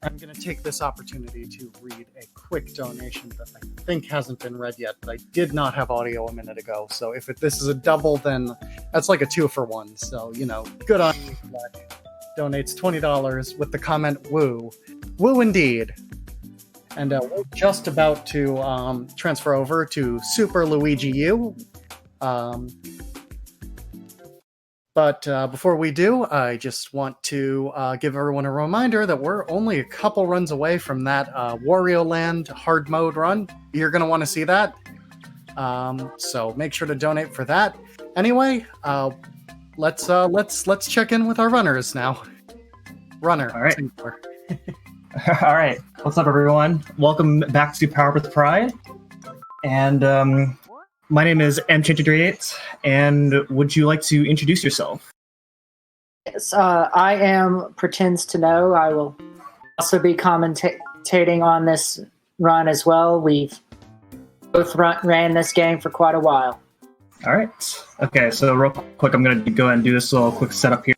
I'm going to take this opportunity to read a quick donation that I think hasn't been read yet, but I did not have audio a minute ago. So if this is a double, then that's like a 2-for-1. So, good on you, Fleck. Donates $20 with the comment, woo. Woo indeed. And we're just about to transfer over to Super Luigi U. But before we do, I just want to give everyone a reminder that we're only a couple runs away from that Wario Land hard mode run. You're going to want to see that. So make sure to donate for that. Anyway, let's check in with our runners now. Runner. All right. All right. What's up, everyone? Welcome back to PUWP with Pride. And my name is M38, and would you like to introduce yourself? Yes, I am Pretends to Know. I will also be commentating on this run as well. We've both ran this game for quite a while. All right. Okay, so real quick, I'm going to go ahead and do this little quick setup here.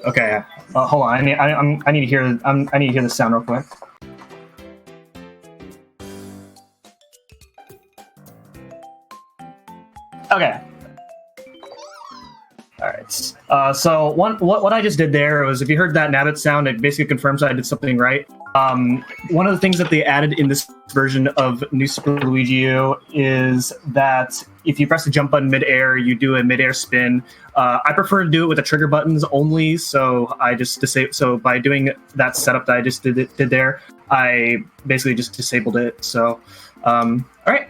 Okay. Hold on. I need to hear the sound real quick. Okay. All right. So what I just did there was, if you heard that nabbit sound, it basically confirms that I did something right. One of the things that they added in this version of New Super Luigi U is that if you press the jump button mid-air, you do a mid-air spin. I prefer to do it with the trigger buttons only, so I just So by doing that setup that I just did there, I basically just disabled it. So, all right.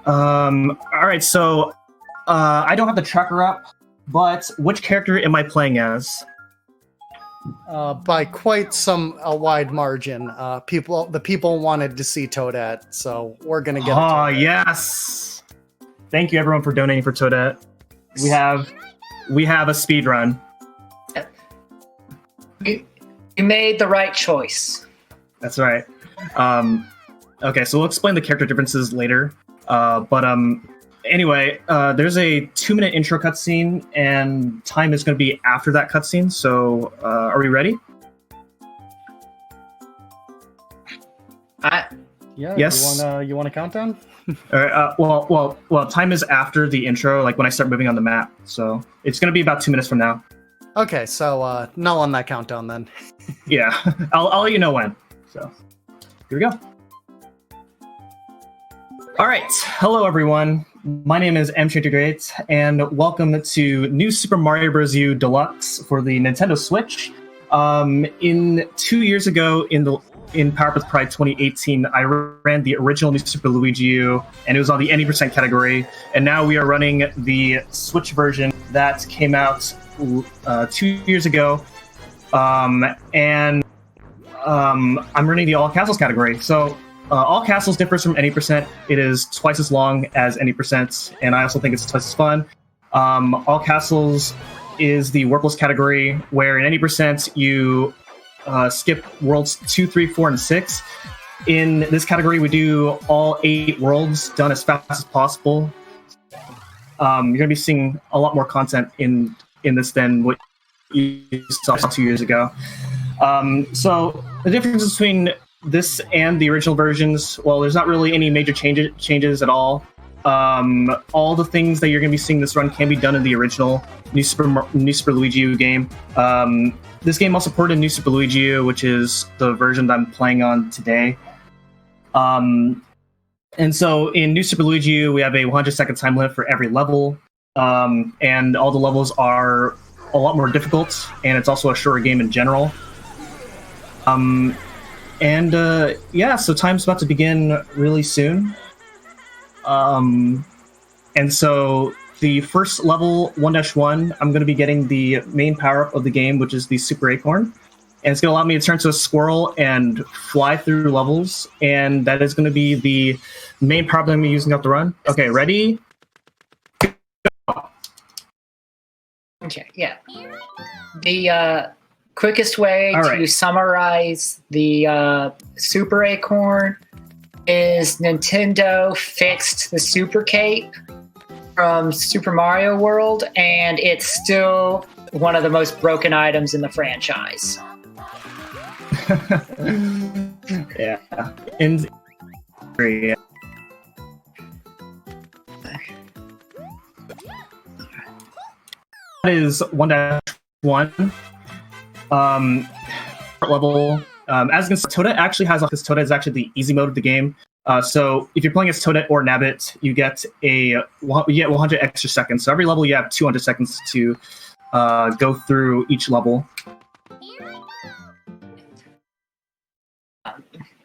All right, so I don't have the tracker up, but which character am I playing as? By quite a wide margin. The people wanted to see Toadette, so we're gonna get. Oh yes! Thank you, everyone, for donating for Toadette. We have a speed run. You made the right choice. That's right. Okay, so we'll explain the character differences later. Anyway, there's a 2-minute intro cutscene, and time is going to be after that cutscene. So, are we ready? Yeah. Yes. You want a countdown? All right. Well. Time is after the intro, like when I start moving on the map. So it's going to be about 2 minutes from now. Okay. So null on that countdown then. Yeah. I'll let you know when. So here we go. All right, hello everyone. My name is M38, and welcome to New Super Mario Bros. U Deluxe for the Nintendo Switch. 2 years ago, in PUWP with Pride 2018, I ran the original New Super Luigi U, and it was on the any percent category. And now we are running the Switch version that came out 2 years ago, and I'm running the All Castles category. So. All Castles differs from any percent. It is twice as long as any percent, and I also think it's twice as fun. All Castles is the workless category, where in any percent you skip worlds 2, 3, 4, and 6. In this category, we do all 8 worlds done as fast as possible. You're going to be seeing a lot more content in this than what you saw 2 years ago. So the difference between this and the original versions, well, there's not really any major changes at all. All the things that you're going to be seeing this run can be done in the original New Super Luigi U game. This game also supported New Super Luigi U, which is the version that I'm playing on today. And so in New Super Luigi U, we have a 100-second time limit for every level, and all the levels are a lot more difficult, and it's also a shorter game in general. So time's about to begin really soon. And so the first level, 1-1, I'm going to be getting the main power-up of the game, which is the Super Acorn. And it's going to allow me to turn to a squirrel and fly through levels. And that is going to be the main power-up that I'm using out the run. Okay, ready? Okay, yeah. The quickest way to summarize the Super Acorn is Nintendo fixed the Super Cape from Super Mario World, and it's still one of the most broken items in the franchise. Yeah. In yeah. That is 1-1. Level. As against Toadette actually has, because Toadette is actually the easy mode of the game. So if you're playing as Toadette or Nabbit, you get 100 extra seconds. So every level you have 200 seconds to go through each level.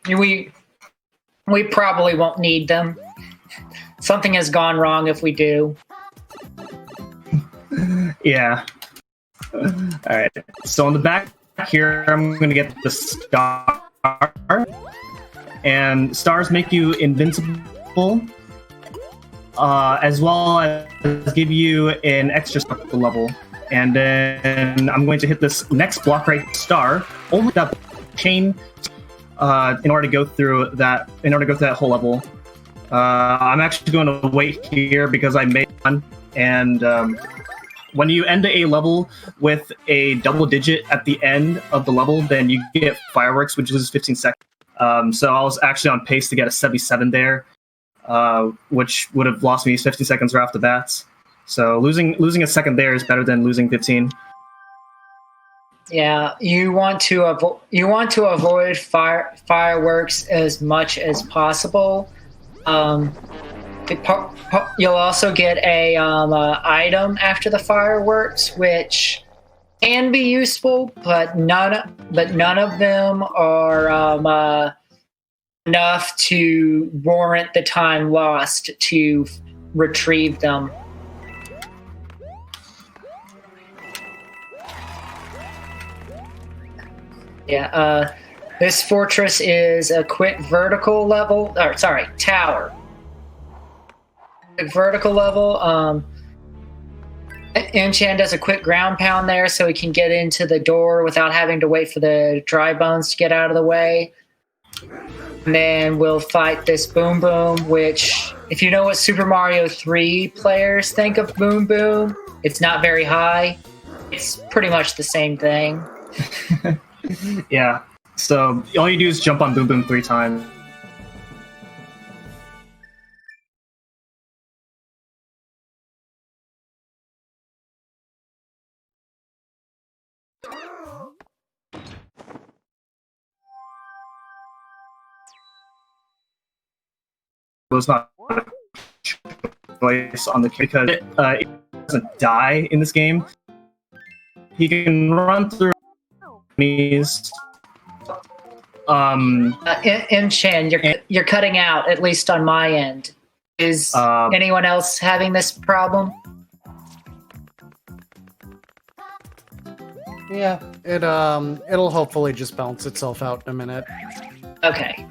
We probably won't need them. Something has gone wrong if we do. Yeah. All right. So on the back here, I'm going to get the star. And stars make you invincible, as well as give you an extra level. And then I'm going to hit this next block right, star, only that chain, in order to go through that. In order to go through that whole level. I'm actually going to wait here because I made one. And when you end a level with a double digit at the end of the level, then you get fireworks, which loses 15 seconds. So I was actually on pace to get a 77 there, which would have lost me 50 seconds right off the bat. So losing a second there is better than losing 15. Yeah, you want to avoid fireworks as much as possible. You'll also get a item after the fireworks, which can be useful, but none of them are enough to warrant the time lost to retrieve them. Yeah, this fortress is a quick vertical level. Tower. Quick vertical level. Enchan does a quick ground pound there so he can get into the door without having to wait for the dry bones to get out of the way. And then we'll fight this Boom Boom, which, if you know what Super Mario 3 players think of Boom Boom, it's not very high. It's pretty much the same thing. Yeah. So all you do is jump on Boom Boom 3 times. It was not a choice on the because it doesn't die in this game. He can run through enemies. Enchan, you're cutting out, at least on my end. Is anyone else having this problem? Yeah, it'll hopefully just balance itself out in a minute. Okay.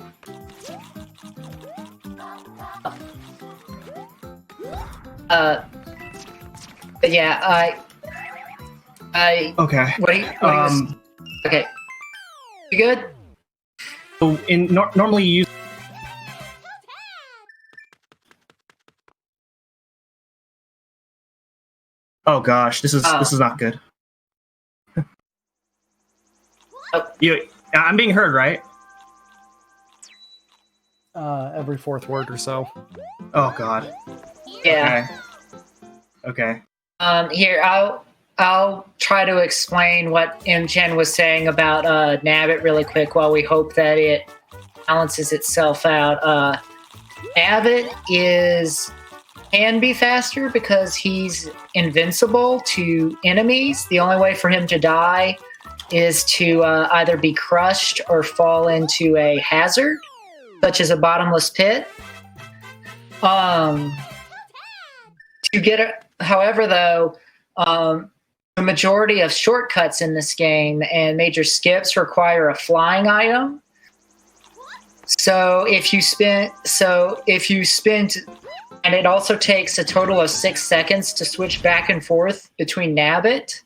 Yeah, I. Okay. What are you okay. You good? So normally you use. Oh gosh, this is not good. I'm being heard, right? Every fourth word or so. Oh god. Yeah. Okay. Here, I'll try to explain what Enchan was saying about Nabbit really quick while we hope that it balances itself out. Nabbit can be faster because he's invincible to enemies. The only way for him to die is to either be crushed or fall into a hazard, such as a bottomless pit. To get it, however, though, the majority of shortcuts in this game and major skips require a flying item. So if you spent, and it also takes a total of 6 seconds to switch back and forth between Nabbit.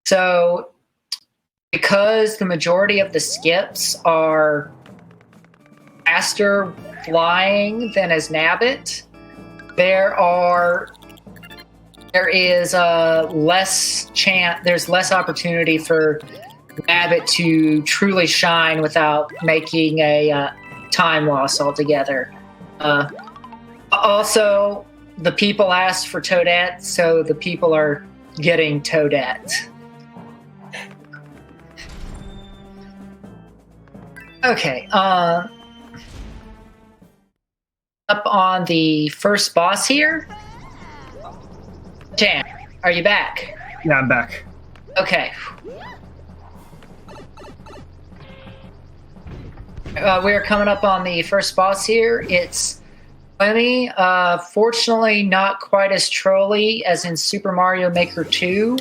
So because the majority of the skips are faster flying than as Nabbit, there are there is there's less opportunity for Rabbit to truly shine without making a time loss altogether. Also, the people asked for Toadette, so the people are getting Toadette. Okay, up on the first boss here. Jan, are you back? Yeah, I'm back. Okay. We're coming up on the first boss here. It's funny. Fortunately, not quite as trolly as in Super Mario Maker 2.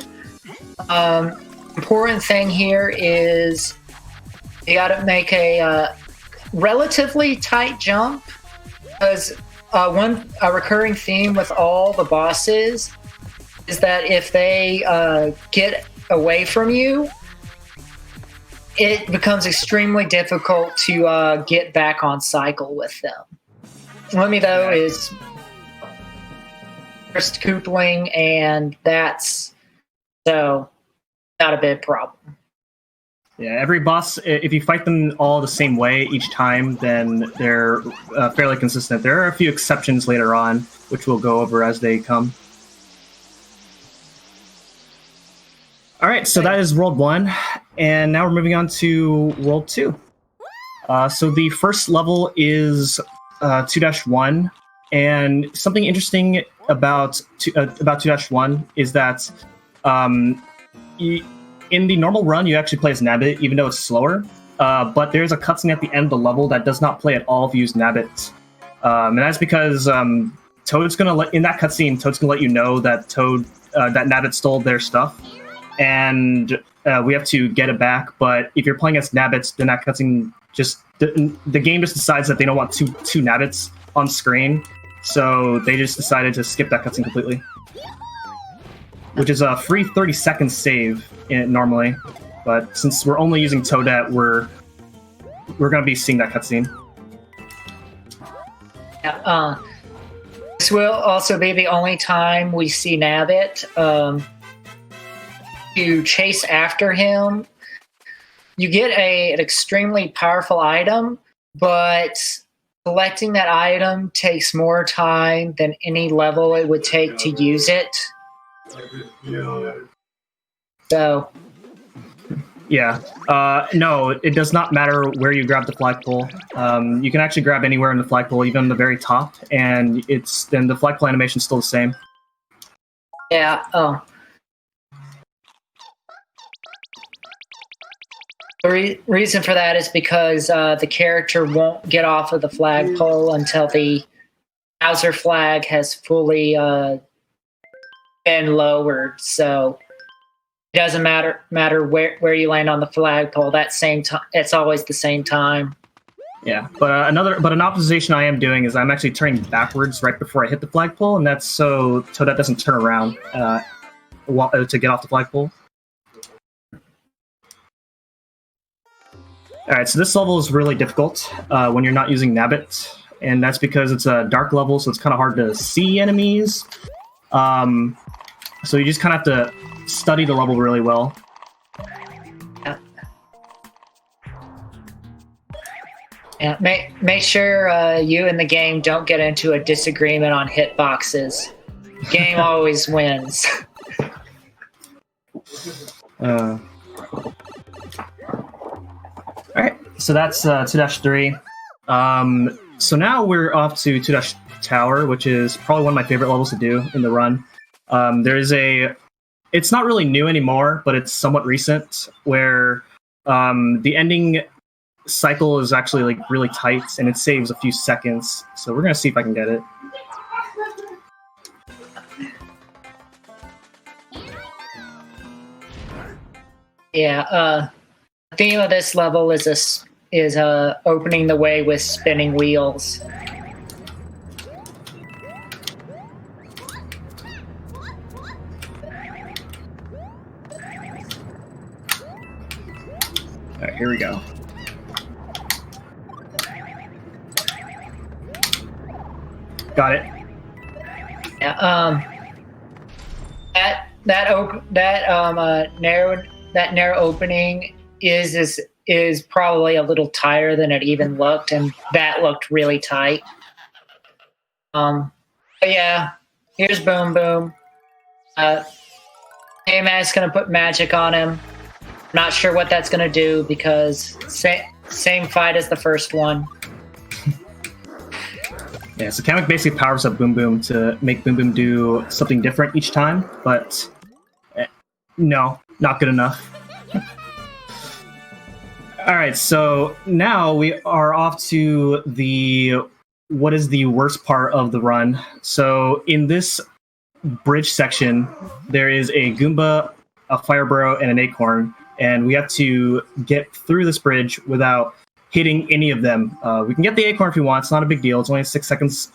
Important thing here is you got to make a relatively tight jump, because a recurring theme with all the bosses is that if they get away from you, it becomes extremely difficult to get back on cycle with them. One of though is first Koopling, and that's so not a big problem. Yeah, every boss, if you fight them all the same way each time, then they're fairly consistent. There are a few exceptions later on, which we'll go over as they come. All right, so that is World 1, and now we're moving on to World 2. So the first level is 2-1, and something interesting about 2-1 is that in the normal run, you actually play as Nabbit, even though it's slower. But there's a cutscene at the end of the level that does not play at all if you use Nabbit. And that's because Toad's gonna in that cutscene, Toad's gonna let you know that that Nabbit stole their stuff, and we have to get it back. But if you're playing as Nabbits, then that cutscene the game just decides that they don't want two Nabbits on screen, so they just decided to skip that cutscene completely. Which is a free 30-second save normally, but since we're only using Toadette, we're going to be seeing that cutscene. Yeah, this will also be the only time we see Nabbit. To chase after him, you get an extremely powerful item, but collecting that item takes more time than any level it would take to use it. So, yeah, no, it does not matter where you grab the flagpole. You can actually grab anywhere in the flagpole, even the very top, and then the flagpole animation is still the same. Yeah. The reason for that is because the character won't get off of the flagpole until the Bowser flag has fully been lowered, so it doesn't matter where you land on the flagpole. That same time, it's always the same time. Yeah, but an optimization I am doing is I'm actually turning backwards right before I hit the flagpole, and that's so that doesn't turn around to get off the flagpole. All right, so this level is really difficult when you're not using Nabbit, and that's because it's a dark level, so it's kind of hard to see enemies. So you just kind of have to study the level really well. Yeah, make sure you and the game don't get into a disagreement on hitboxes. Game always wins. All right, so that's 2-3. So now we're off to 2-Tower, which is probably one of my favorite levels to do in the run. It's not really new anymore, but it's somewhat recent, where the ending cycle is actually like really tight, and it saves a few seconds. So we're gonna see if I can get it. Yeah, the theme of this level is opening the way with spinning wheels. All right, here we go. Got it. Yeah, narrow opening is probably a little tighter than it even looked, and that looked really tight. But yeah, here's Boom Boom. A-Mac's gonna put magic on him. Not sure what that's gonna do because same fight as the first one. Yeah, so Kamek basically powers up Boom Boom to make Boom Boom do something different each time, but no, not good enough. Alright, so now we are off to what is the worst part of the run. So in this bridge section, there is a Goomba, a Fire Burrow, and an Acorn, and we have to get through this bridge without hitting any of them. We can get the Acorn if we want. It's not a big deal. It's only 6 seconds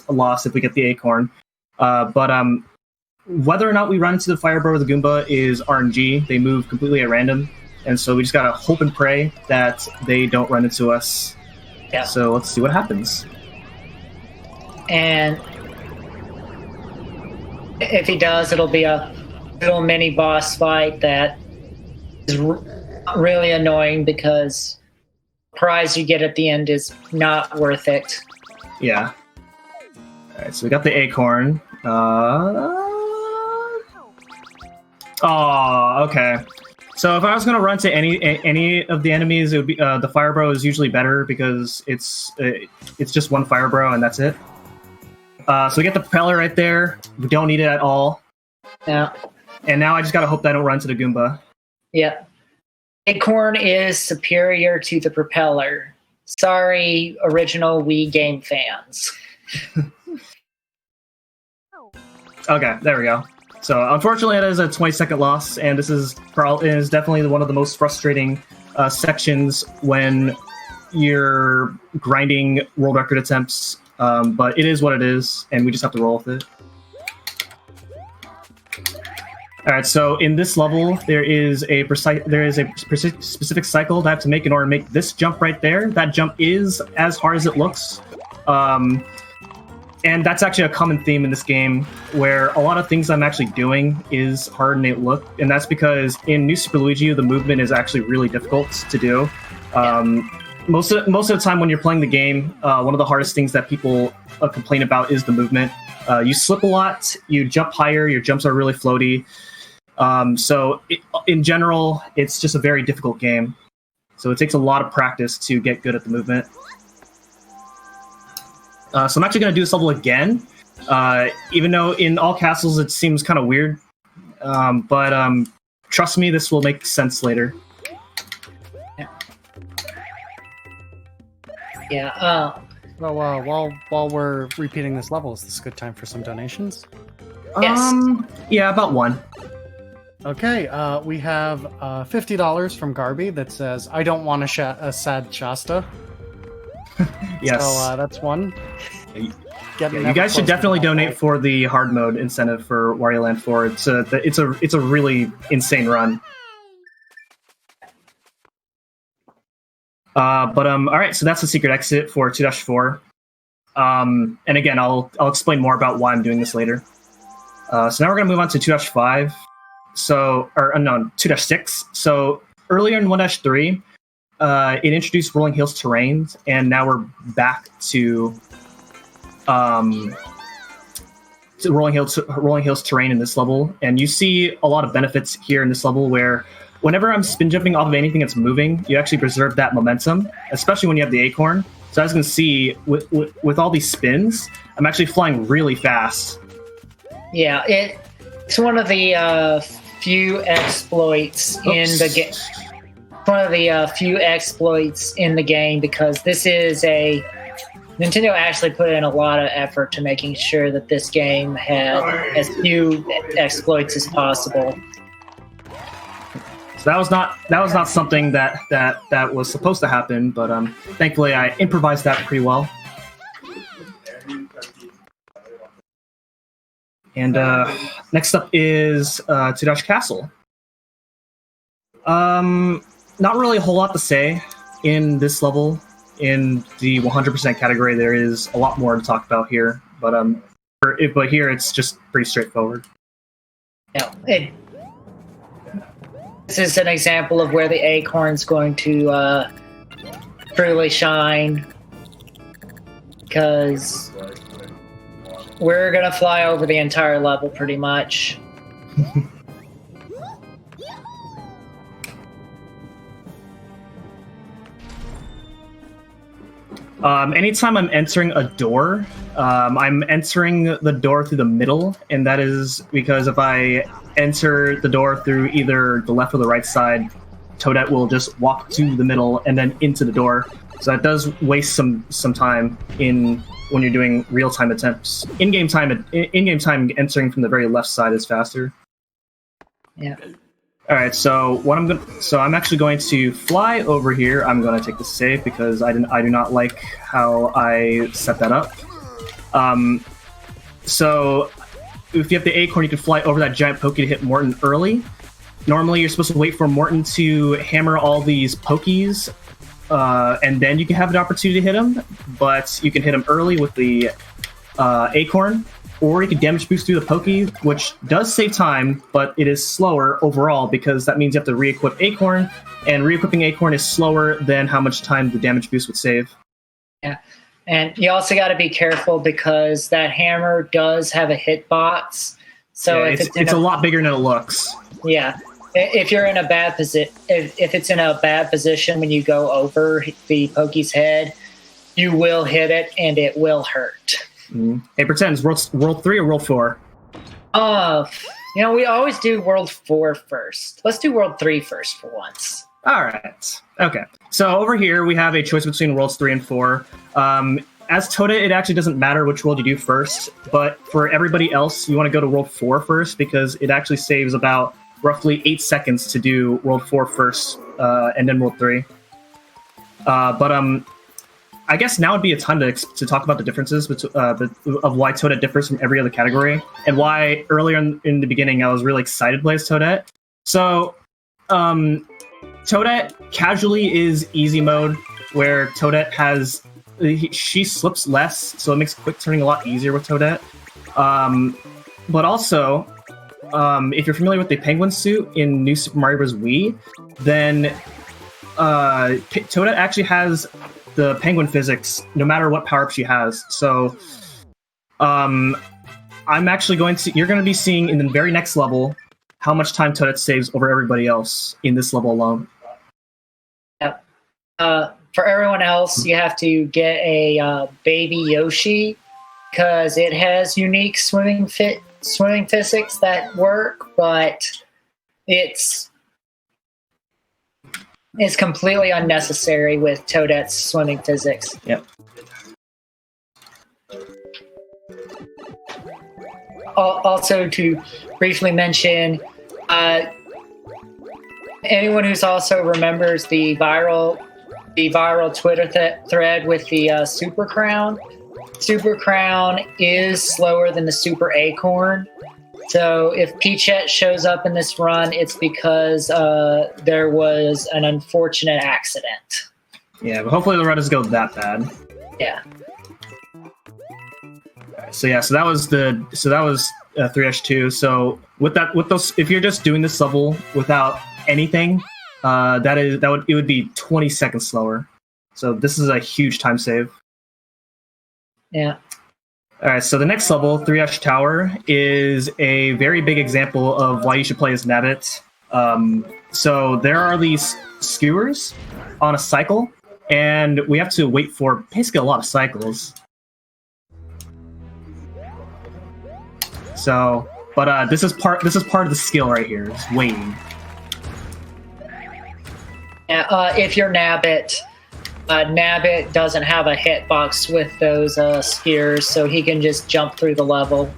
loss if we get the Acorn. But whether or not we run into the Fire Burrow or the Goomba is RNG. They move completely at random. And so we just gotta hope and pray that they don't run into us. Yeah. So let's see what happens. And if he does, it'll be a little mini boss fight that is really annoying because the prize you get at the end is not worth it. Yeah. Alright, so we got the Acorn. Oh, okay. So if I was going to run to any of the enemies, it would be the Fire Bro is usually better because it's just one Fire Bro and that's it. So we get the propeller right there. We don't need it at all. Yeah. And now I just got to hope that I don't run to the Goomba. Yeah. Acorn is superior to the propeller. Sorry, original Wii game fans. Okay, there we go. So unfortunately, it is a 20-second loss, and this is definitely one of the most frustrating sections when you're grinding world record attempts. But it is what it is, and we just have to roll with it. All right. So in this level, there is a specific cycle that I have to make in order to make this jump right there. That jump is as hard as it looks. And that's actually a common theme in this game, where a lot of things I'm actually doing is harder than they look, and that's because in New Super Luigi U, the movement is actually really difficult to do. Most of the time when you're playing the game, one of the hardest things that people complain about is the movement. You slip a lot, you jump higher, your jumps are really floaty. In general, it's just a very difficult game. So it takes a lot of practice to get good at the movement. So I'm actually going to do this level again, even though in all castles it seems kind of weird. But trust me, this will make sense later. Yeah. Well, while we're repeating this level, is this a good time for some donations? Yes. Yeah, about one. Okay, we have $50 from Garby that says, "I don't want a sad Shasta." Yes. So that's one. You guys should definitely donate for the hard mode incentive for Wario Land 4. It's a really insane run. All right, so that's the secret exit for 2-4. And again, I'll explain more about why I'm doing this later. So now we're gonna move on to 2-5. 2-6. So earlier in 1-3, it introduced Rolling Hills terrain, and now we're back to Rolling Hills terrain in this level. And you see a lot of benefits here in this level where whenever I'm spin jumping off of anything that's moving, you actually preserve that momentum, especially when you have the Acorn. So as you can see, with all these spins, I'm actually flying really fast. Yeah, it's one of the few exploits in the game. One of the few exploits in the game, because this is Nintendo actually put in a lot of effort to making sure that this game had as few exploits as possible. So that was not something that was supposed to happen, but thankfully I improvised that pretty well. And next up is Tudash Castle. Not really a whole lot to say in this level. In the 100% category, there is a lot more to talk about here, but here it's just pretty straightforward. This is an example of where the acorn's going to truly shine, because we're gonna fly over the entire level pretty much. Anytime I'm entering a door, I'm entering the door through the middle, and that is because if I enter the door through either the left or the right side, Toadette will just walk to the middle and then into the door. So that does waste some time when you're doing real-time attempts. In-game time entering from the very left side is faster. Yeah. All right, so I'm actually going to fly over here. I'm going to take the save because I do not like how I set that up. So if you have the acorn, you can fly over that giant pokey to hit Morton early. Normally, you're supposed to wait for Morton to hammer all these pokies, and then you can have an opportunity to hit him. But you can hit him early with the acorn. Or you can damage boost through the pokey, which does save time, but it is slower overall because that means you have to re-equip Acorn, and re-equipping Acorn is slower than how much time the damage boost would save. Yeah, and you also got to be careful because that hammer does have a hitbox. So yeah, it's a lot bigger than it looks. Yeah, if you're in a bad position, if it's in a bad position when you go over the pokey's head, you will hit it and it will hurt. Mm-hmm. Hey, pretends World 3 or World 4? We always do World 4 first. Let's do World 3 first for once. All right. Okay. So over here, we have a choice between Worlds 3 and 4. As Toadette, it actually doesn't matter which world you do first, but for everybody else, you want to go to World 4 first because it actually saves about roughly 8 seconds to do World 4 first, and then World 3. I guess now would be a time to talk about the differences of why Toadette differs from every other category, and why earlier in the beginning I was really excited to play as Toadette. So, Toadette casually is easy mode, where Toadette she slips less, so it makes quick turning a lot easier with Toadette. But also, if you're familiar with the penguin suit in New Super Mario Bros. Wii, then Toadette actually has the penguin physics no matter what power-up she has. So I'm actually you're going to be seeing in the very next level how much time Toadette saves over everybody else in this level alone. Yep. For everyone else, you have to get a baby Yoshi because it has unique swimming physics that work, but it's completely unnecessary with Toadette's swimming physics. Yep. Also, to briefly mention, anyone who's also remembers the viral Twitter thread with the Super Crown. Super Crown is slower than the Super Acorn. So if Peachette shows up in this run, it's because there was an unfortunate accident. Yeah, but hopefully the run doesn't go that bad. Yeah. So that was 3-2. So with those, if you're just doing this level without anything, it would be 20 seconds slower. So this is a huge time save. Yeah. All right, so the next level, 3-Ash Tower, is a very big example of why you should play as Nabbit. So there are these skewers on a cycle, and we have to wait for basically a lot of cycles. So, but this is part of the skill right here, is waiting. Yeah, if you're Nabbit, Nabbit doesn't have a hitbox with those skiers, so he can just jump through the level.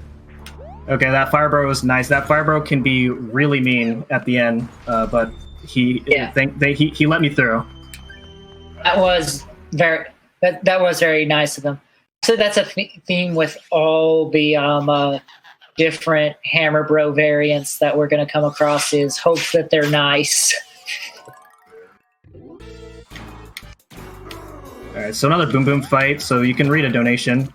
Okay, that Firebro was nice. That Firebro can be really mean at the end, but he let me through. That was very nice of him. So that's a theme with all the different Hammer Bro variants that we're going to come across is hope that they're nice. All right, so another Boom Boom fight, so you can read a donation.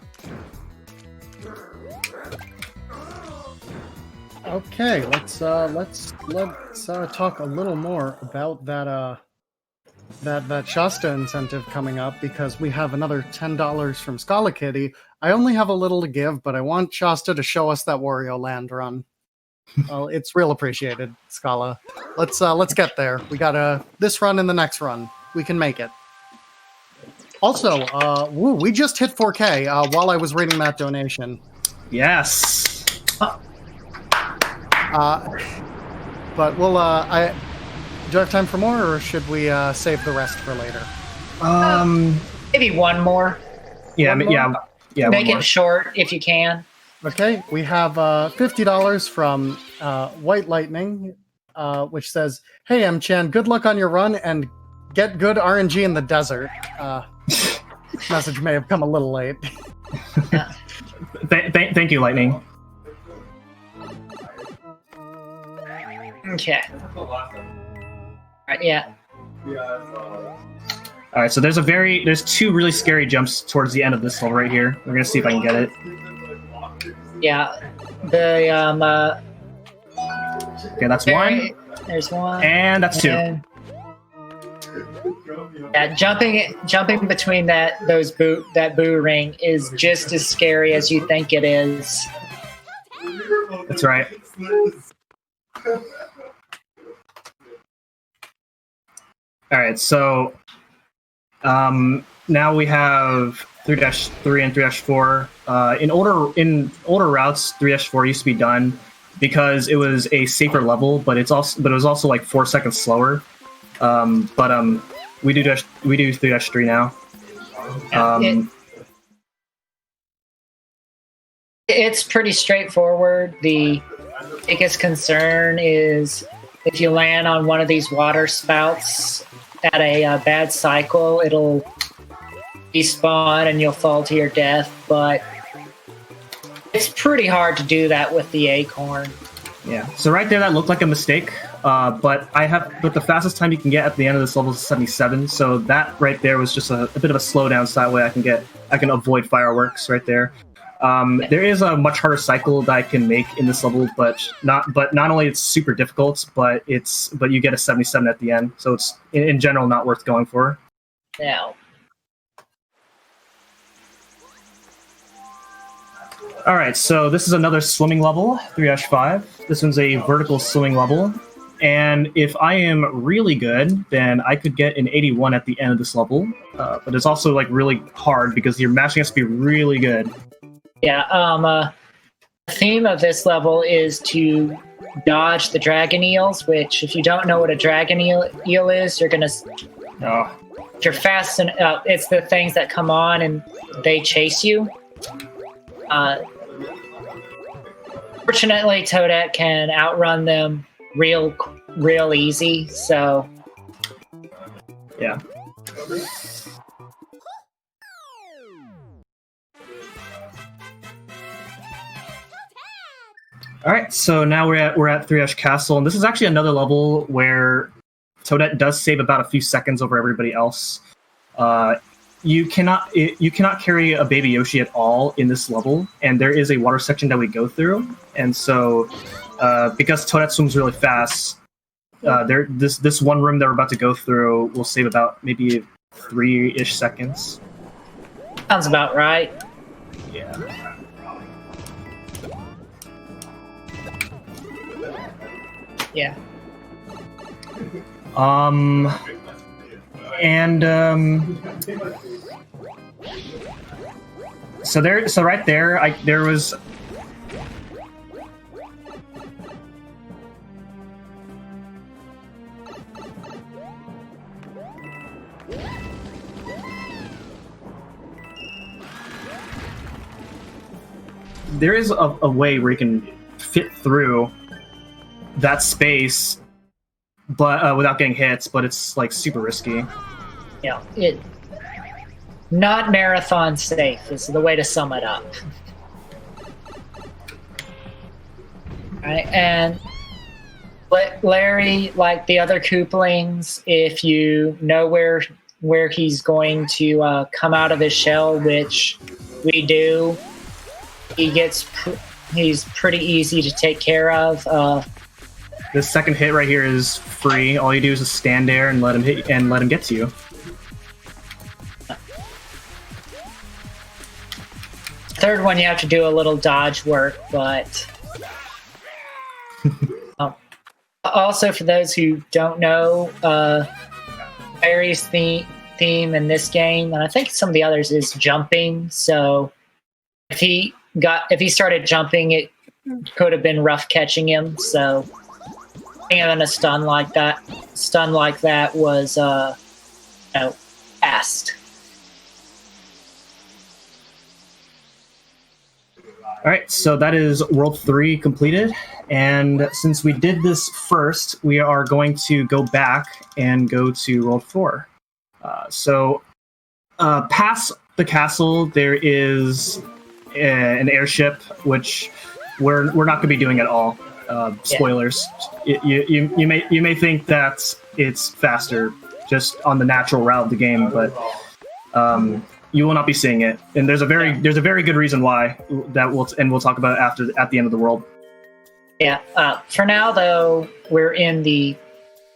Okay, let's talk a little more about that Shasta incentive coming up, because we have another $10 from Scala Kitty. I only have a little to give, but I want Shasta to show us that Wario Land run. Well, it's real appreciated, Scala. Let's get there. We got this run and the next run. We can make it. Also, we just hit 4K while I was reading that donation. Yes. But we'll do I have time for more, or should we save the rest for later? Maybe one more. Yeah, One more? yeah. Make one more. it short if you can. Okay, we have $50 from White Lightning, which says, "Hey M-Chan, good luck on your run and get good RNG in the desert." Message may have come a little late. Thank you, Lightning. Okay. Alright, yeah. All right, so there's two really scary jumps towards the end of this level right here. We're gonna see if I can get it. Yeah. The Okay, that's one, There's one. and that's two. And- yeah, jumping between that boo ring is just as scary as you think it is. That's right. All right, so now we have 3-3 and 3-4. In older routes, 3-4 used to be done because it was a safer level, but it was also like 4 seconds slower. We do 3-3 now. It's pretty straightforward. The biggest concern is if you land on one of these water spouts at a bad cycle, it'll despawn and you'll fall to your death. But it's pretty hard to do that with the acorn. Yeah. So right there, that looked like a mistake. But the fastest time you can get at the end of this level is 77. So that right there was just a bit of a slowdown, so that way I can avoid fireworks right there. There is a much harder cycle that I can make in this level, but not only it's super difficult, but you get a 77 at the end. So it's in general not worth going for. Now, all right, so this is another swimming level, 3-5. This one's a vertical swimming level. And if I am really good, then I could get an 81 at the end of this level. But it's also like really hard because your mashing has to be really good. yeah, the theme of this level is to dodge the dragon eels, which if you don't know what a dragon eel is, you're gonna... Oh. If you're fast and it's the things that come on and they chase you. Fortunately, Toadette can outrun them real easy, so... Yeah. All right, so now we're at 3-Ash Castle, and this is actually another level where Toadette does save about a few seconds over everybody else. You cannot carry a baby Yoshi at all in this level, and there is a water section that we go through, and so because Toadette swims really fast, this one room that we're about to go through will save about maybe 3-ish seconds. Sounds about right. Yeah. Yeah. So right there, there was. There is a way where you can fit through that space, but without getting hits. But it's like super risky. Yeah, it not marathon safe is the way to sum it up. Right, and Larry, like the other Koopalings, if you know where he's going to come out of his shell, which we do, he gets He's pretty easy to take care of. This second hit right here is free. All you do is just stand there and let him hit and let him get to you. Third one, you have to do a little dodge work, but also for those who don't know, Barry's theme in this game, and I think some of the others, is jumping. So if he started jumping, it could have been rough catching him. So being in a stun like that was fast. All right, so that is World 3 completed, and since we did this first, we are going to go back and go to World 4. Past the castle, there is an airship, which we're not going to be doing at all. Spoilers. You may think that it's faster just on the natural route of the game, but you will not be seeing it, and there's a very good reason why we'll talk about it at the end of the world. Yeah. For now, though, we're in the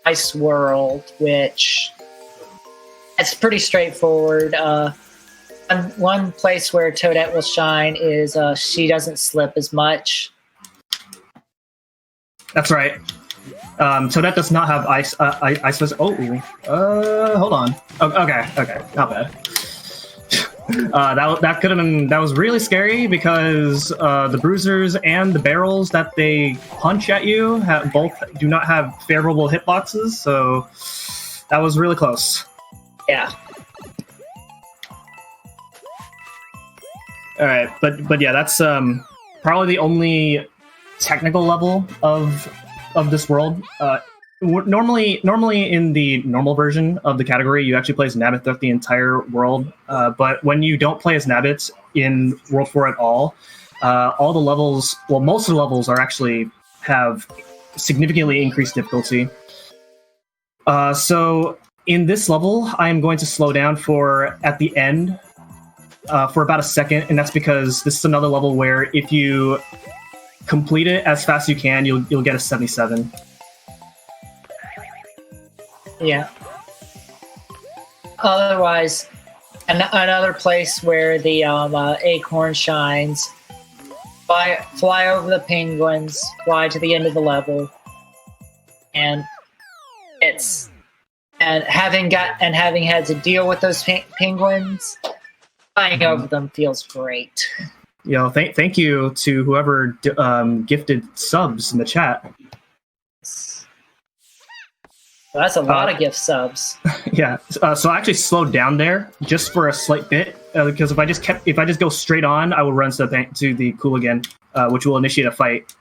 ice world, which it's pretty straightforward. One place where Toadette will shine is she doesn't slip as much. That's right. Toadette does not have ice. Hold on. Okay, not bad. That could have been. That was really scary because the bruisers and the barrels that they punch at you both do not have favorable hitboxes, so that was really close. Yeah. All right, but yeah, that's probably the only technical level of this world. Normally in the normal version of the category, you actually play as Nabbit throughout the entire world. But when you don't play as Nabbit in World 4 at all the levels, well, most of the levels have significantly increased difficulty. So in this level, I am going to slow down at the end for about a second, and that's because this is another level where if you complete it as fast as you can, you'll get a 77. Yeah. Otherwise, another place where the acorn shines. Fly over the penguins. Fly to the end of the level, and having had to deal with those penguins, flying over them feels great. Thank you to whoever gifted subs in the chat. Well, that's a lot of gift subs. Yeah. So I actually slowed down there just for a slight bit because if I just go straight on, I will run to the Cooligan, which will initiate a fight.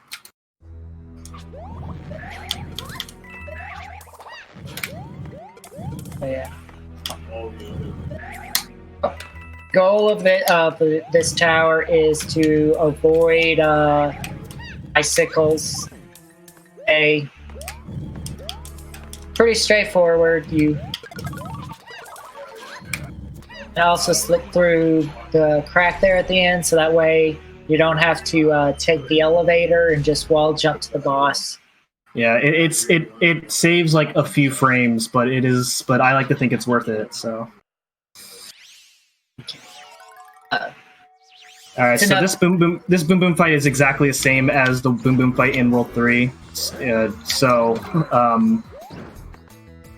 Yeah. Goal of this tower is to avoid icicles. Pretty straightforward. You also slip through the crack there at the end, so that way you don't have to take the elevator and just wall jump to the boss. Yeah, it saves like a few frames, but I like to think it's worth it. So. All right, so this boom boom fight is exactly the same as the boom boom fight in World 3.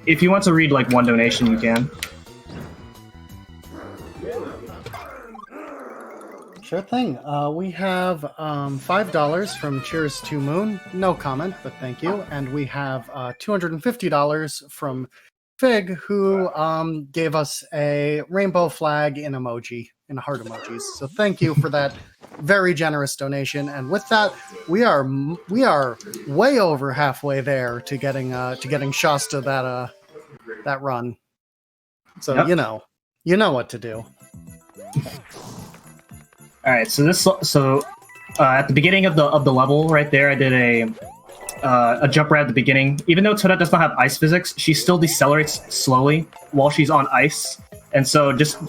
If you want to read like one donation, you can. Sure thing. We have $5 from Cheers to Moon. No comment, but thank you. And we have $250 from Fig, who gave us a rainbow flag in heart emojis. So thank you for that very generous donation. And with that, we are way over halfway there to getting Shasta that run. So yep. you know what to do. All right, so at the beginning of the level right there, I did a jump right at the beginning. Even though Toadette does not have ice physics, she still decelerates slowly while she's on ice, and so just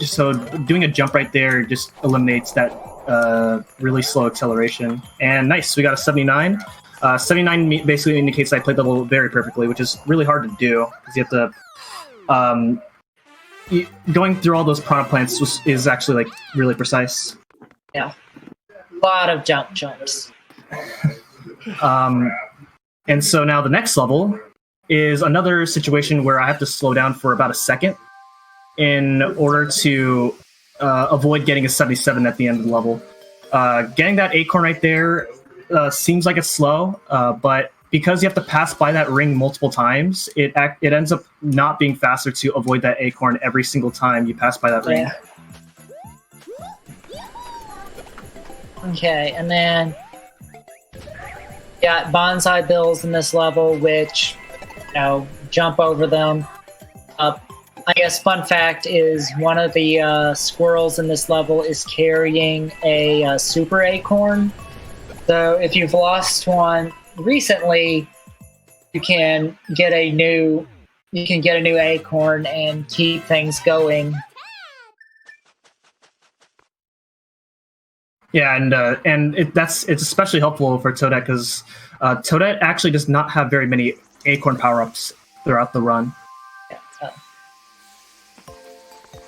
doing a jump right there just eliminates that really slow acceleration. And nice, we got a 79. 79 basically indicates I played the level very perfectly, which is really hard to do because you have to. Going through all those piranha plants is actually like really precise. Yeah, a lot of jumps. And so now the next level is another situation where I have to slow down for about a second in order to avoid getting a 77 at the end of the level. Getting that acorn right there seems like it's slow, but because you have to pass by that ring multiple times, it ends up not being faster to avoid that acorn every single time you pass by that ring. Okay, and then got bonsai bills in this level, which, jump over them. I guess fun fact is one of the squirrels in this level is carrying a super acorn. So if you've lost one recently, you can get a new acorn and keep things going. Yeah, and it's especially helpful for Toadette because Toadette actually does not have very many acorn power-ups throughout the run.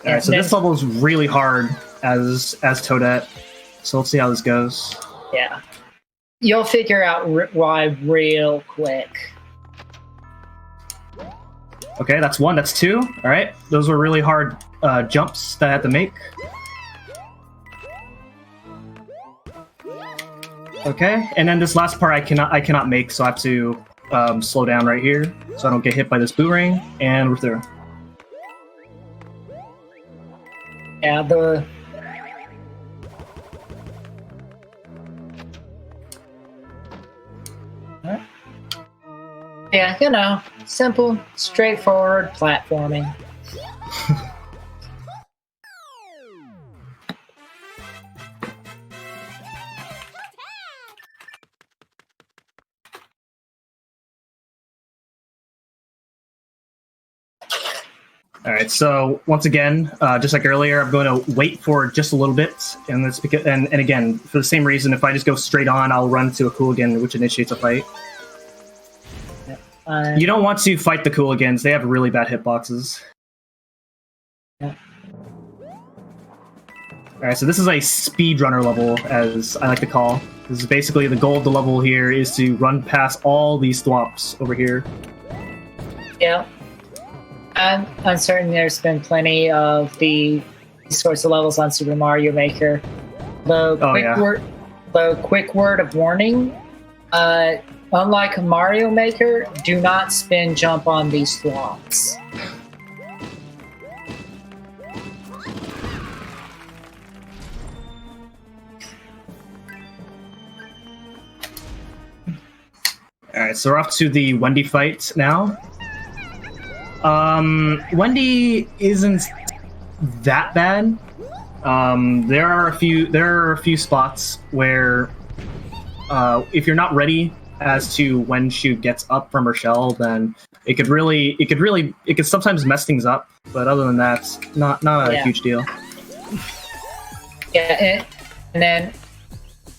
All right, so this level is really hard as Toadette. So let's see how this goes. Yeah, you'll figure out why real quick. Okay, that's one. That's two. All right, those were really hard jumps that I had to make. Okay, and then this last part I cannot make, so I have to slow down right here so I don't get hit by this boomerang, and we're through. Yeah, yeah, simple, straightforward platforming. All right, so once again, just like earlier, I'm going to wait for just a little bit, and that's because, and again, for the same reason, if I just go straight on, I'll run into a Cooligan, which initiates a fight. You don't want to fight the Cooligans; they have really bad hitboxes. Yeah. All right, so this is a speedrunner level, as I like to call. This is basically the goal of the level here is to run past all these thwomps over here. Yeah. I'm certain there's been plenty of these sorts of levels on Super Mario Maker. Quick word of warning, unlike Mario Maker, do not spin jump on these thwomps. Alright, so we're off to the Wendy fight now. Wendy isn't that bad. There are a few spots where if you're not ready as to when she gets up from her shell, then it could sometimes mess things up. But other than that, not a huge deal. Yeah, and then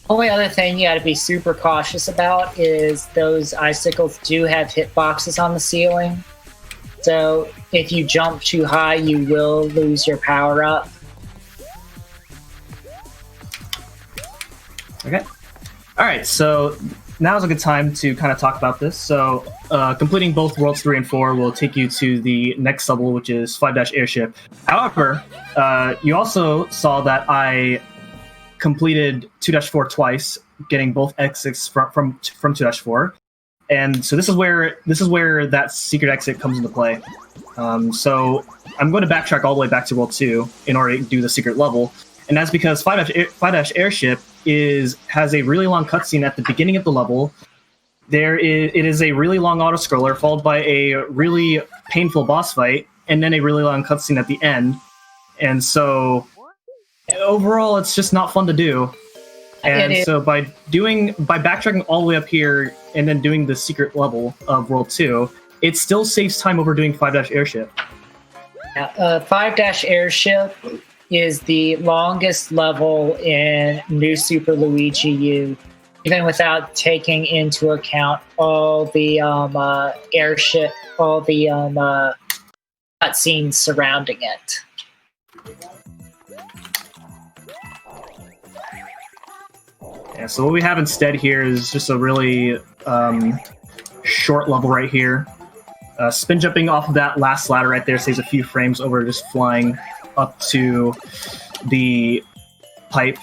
only other thing you got to be super cautious about is those icicles do have hitboxes on the ceiling. So if you jump too high, you will lose your power up. Okay. All right. So now's a good time to kind of talk about this. So completing both Worlds 3 and 4 will take you to the next level, which is 5-Airship. However, you also saw that I completed 2-4 twice, getting both exits from 2-4. And so this is where that secret exit comes into play. So I'm going to backtrack all the way back to World 2 in order to do the secret level. And that's because 5-Airship has a really long cutscene at the beginning of the level. It is a really long auto-scroller followed by a really painful boss fight, and then a really long cutscene at the end. And so overall, it's just not fun to do. And so by backtracking all the way up here and then doing the secret level of World 2, it still saves time over doing 5-Airship. 5-Airship is the longest level in New Super Luigi U, even without taking into account all the airship, all the cutscenes surrounding it. Yeah, so what we have instead here is just a really short level right here. Spin jumping off of that last ladder right there saves a few frames over just flying up to the pipe.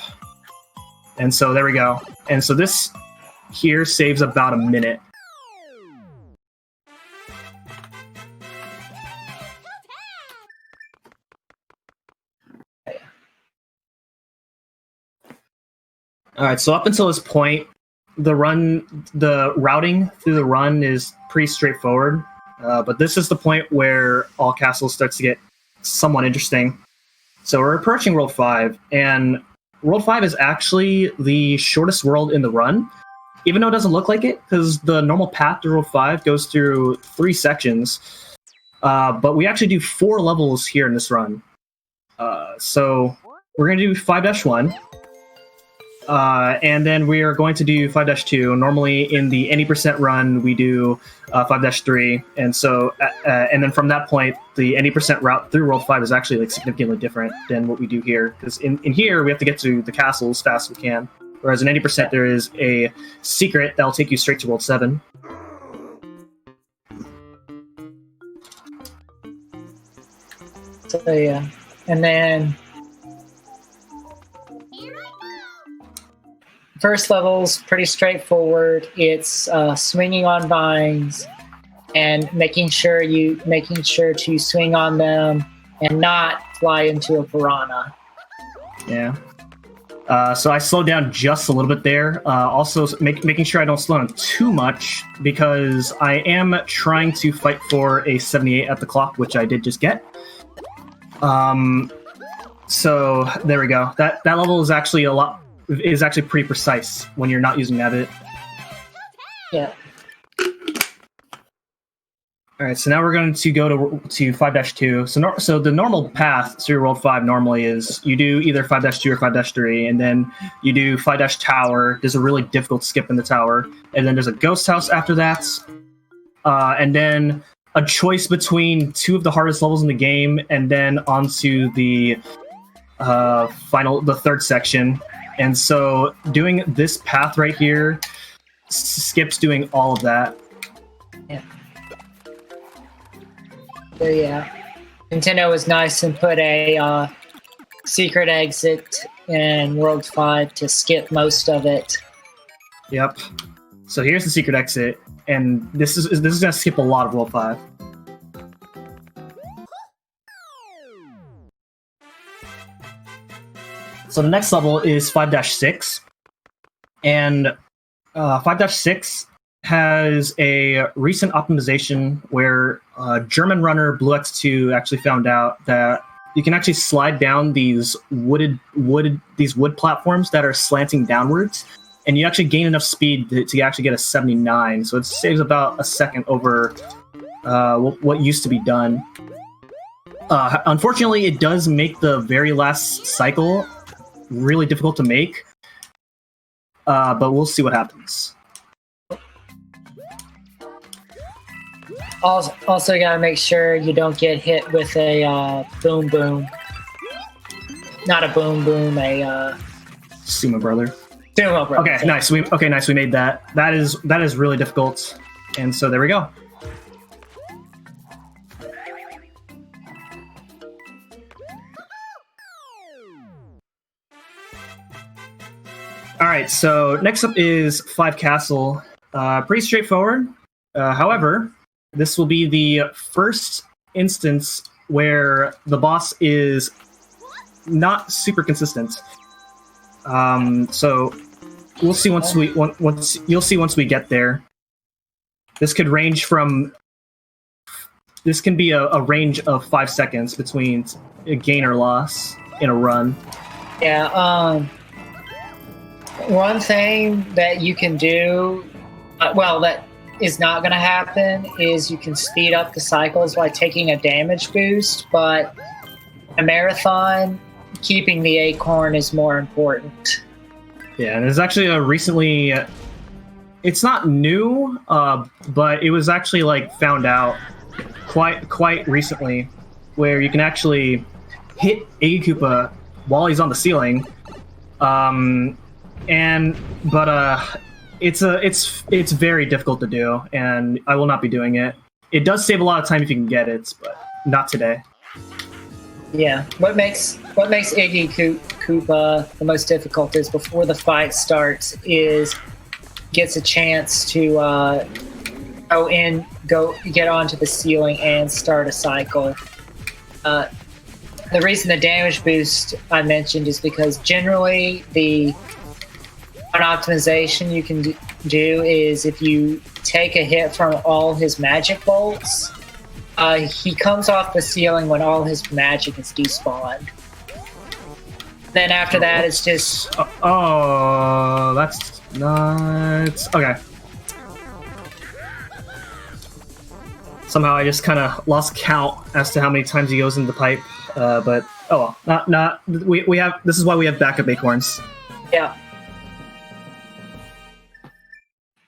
And so there we go. And so this here saves about a minute. All right, so up until this point, the routing through the run is pretty straightforward. But this is the point where All Castle starts to get somewhat interesting. So we're approaching World 5, and World 5 is actually the shortest world in the run, even though it doesn't look like it, because the normal path to World 5 goes through 3 sections. But we actually do 4 levels here in this run. So we're going to do 5-1. And then we are going to do 5-2. Normally in the any percent run, we do 5-3. And so, and then from that point, the any percent route through World 5 is actually like significantly different than what we do here. Because in here, we have to get to the castle as fast as we can. Whereas in 80%, there is a secret that'll take you straight to World 7. So yeah, and then first level's pretty straightforward. It's swinging on vines and making sure to swing on them and not fly into a piranha. Yeah. So I slowed down just a little bit there. Also, making sure I don't slow down too much because I am trying to fight for a 78 at the clock, which I did just get. So there we go. That level is actually pretty precise when you're not using that bit. Yeah. All right, so now we're going to go to 5-2. So the normal path through World 5 normally is you do either 5-2 or 5-3, and then you do 5-tower. There's a really difficult skip in the tower, and then there's a ghost house after that, and then a choice between 2 of the hardest levels in the game, and then onto the third section. And so doing this path right here skips doing all of that. Yeah. So yeah, Nintendo was nice and put a secret exit in World 5 to skip most of it. Yep. So here's the secret exit, and this is going to skip a lot of World 5. So the next level is 5-6, and 5-6 has a recent optimization where German runner BlueX2 actually found out that you can actually slide down these wood platforms that are slanting downwards, and you actually gain enough speed to actually get a 79. So it saves about a second over what used to be done. Unfortunately, it does make the very last cycle really difficult to make, but we'll see what happens. Also, you gotta make sure you don't get hit with a boom boom. Not a boom boom, a Sumo brother. Sumo brother. Okay, nice. We made that. That is really difficult, and so there we go. All right, so next up is 5 Castle. Pretty straightforward. However, this will be the first instance where the boss is not super consistent. So we'll see once you'll see once we get there. This could range from. This can be a range of 5 seconds between a gain or loss in a run. Yeah. One thing that you can do, that is not going to happen, is you can speed up the cycles by taking a damage boost. But a marathon, keeping the acorn is more important. Yeah, and there's actually a recently. It's not new, but it was actually like found out quite recently, where you can actually hit Iggy Koopa while he's on the ceiling, it's very difficult to do, and I will not be doing it. It does save a lot of time if you can get it, but not today. Yeah, what makes Iggy Koopa the most difficult is before the fight starts is gets a chance to go get onto the ceiling and start a cycle. The reason the damage boost I mentioned is because generally the one optimization you can do is if you take a hit from all his magic bolts, he comes off the ceiling when all his magic is despawned. Then after that, it's just... Oh, that's nuts. Okay. Somehow I just kind of lost count as to how many times he goes into the pipe. But, oh well. We have... This is why we have backup acorns. Yeah.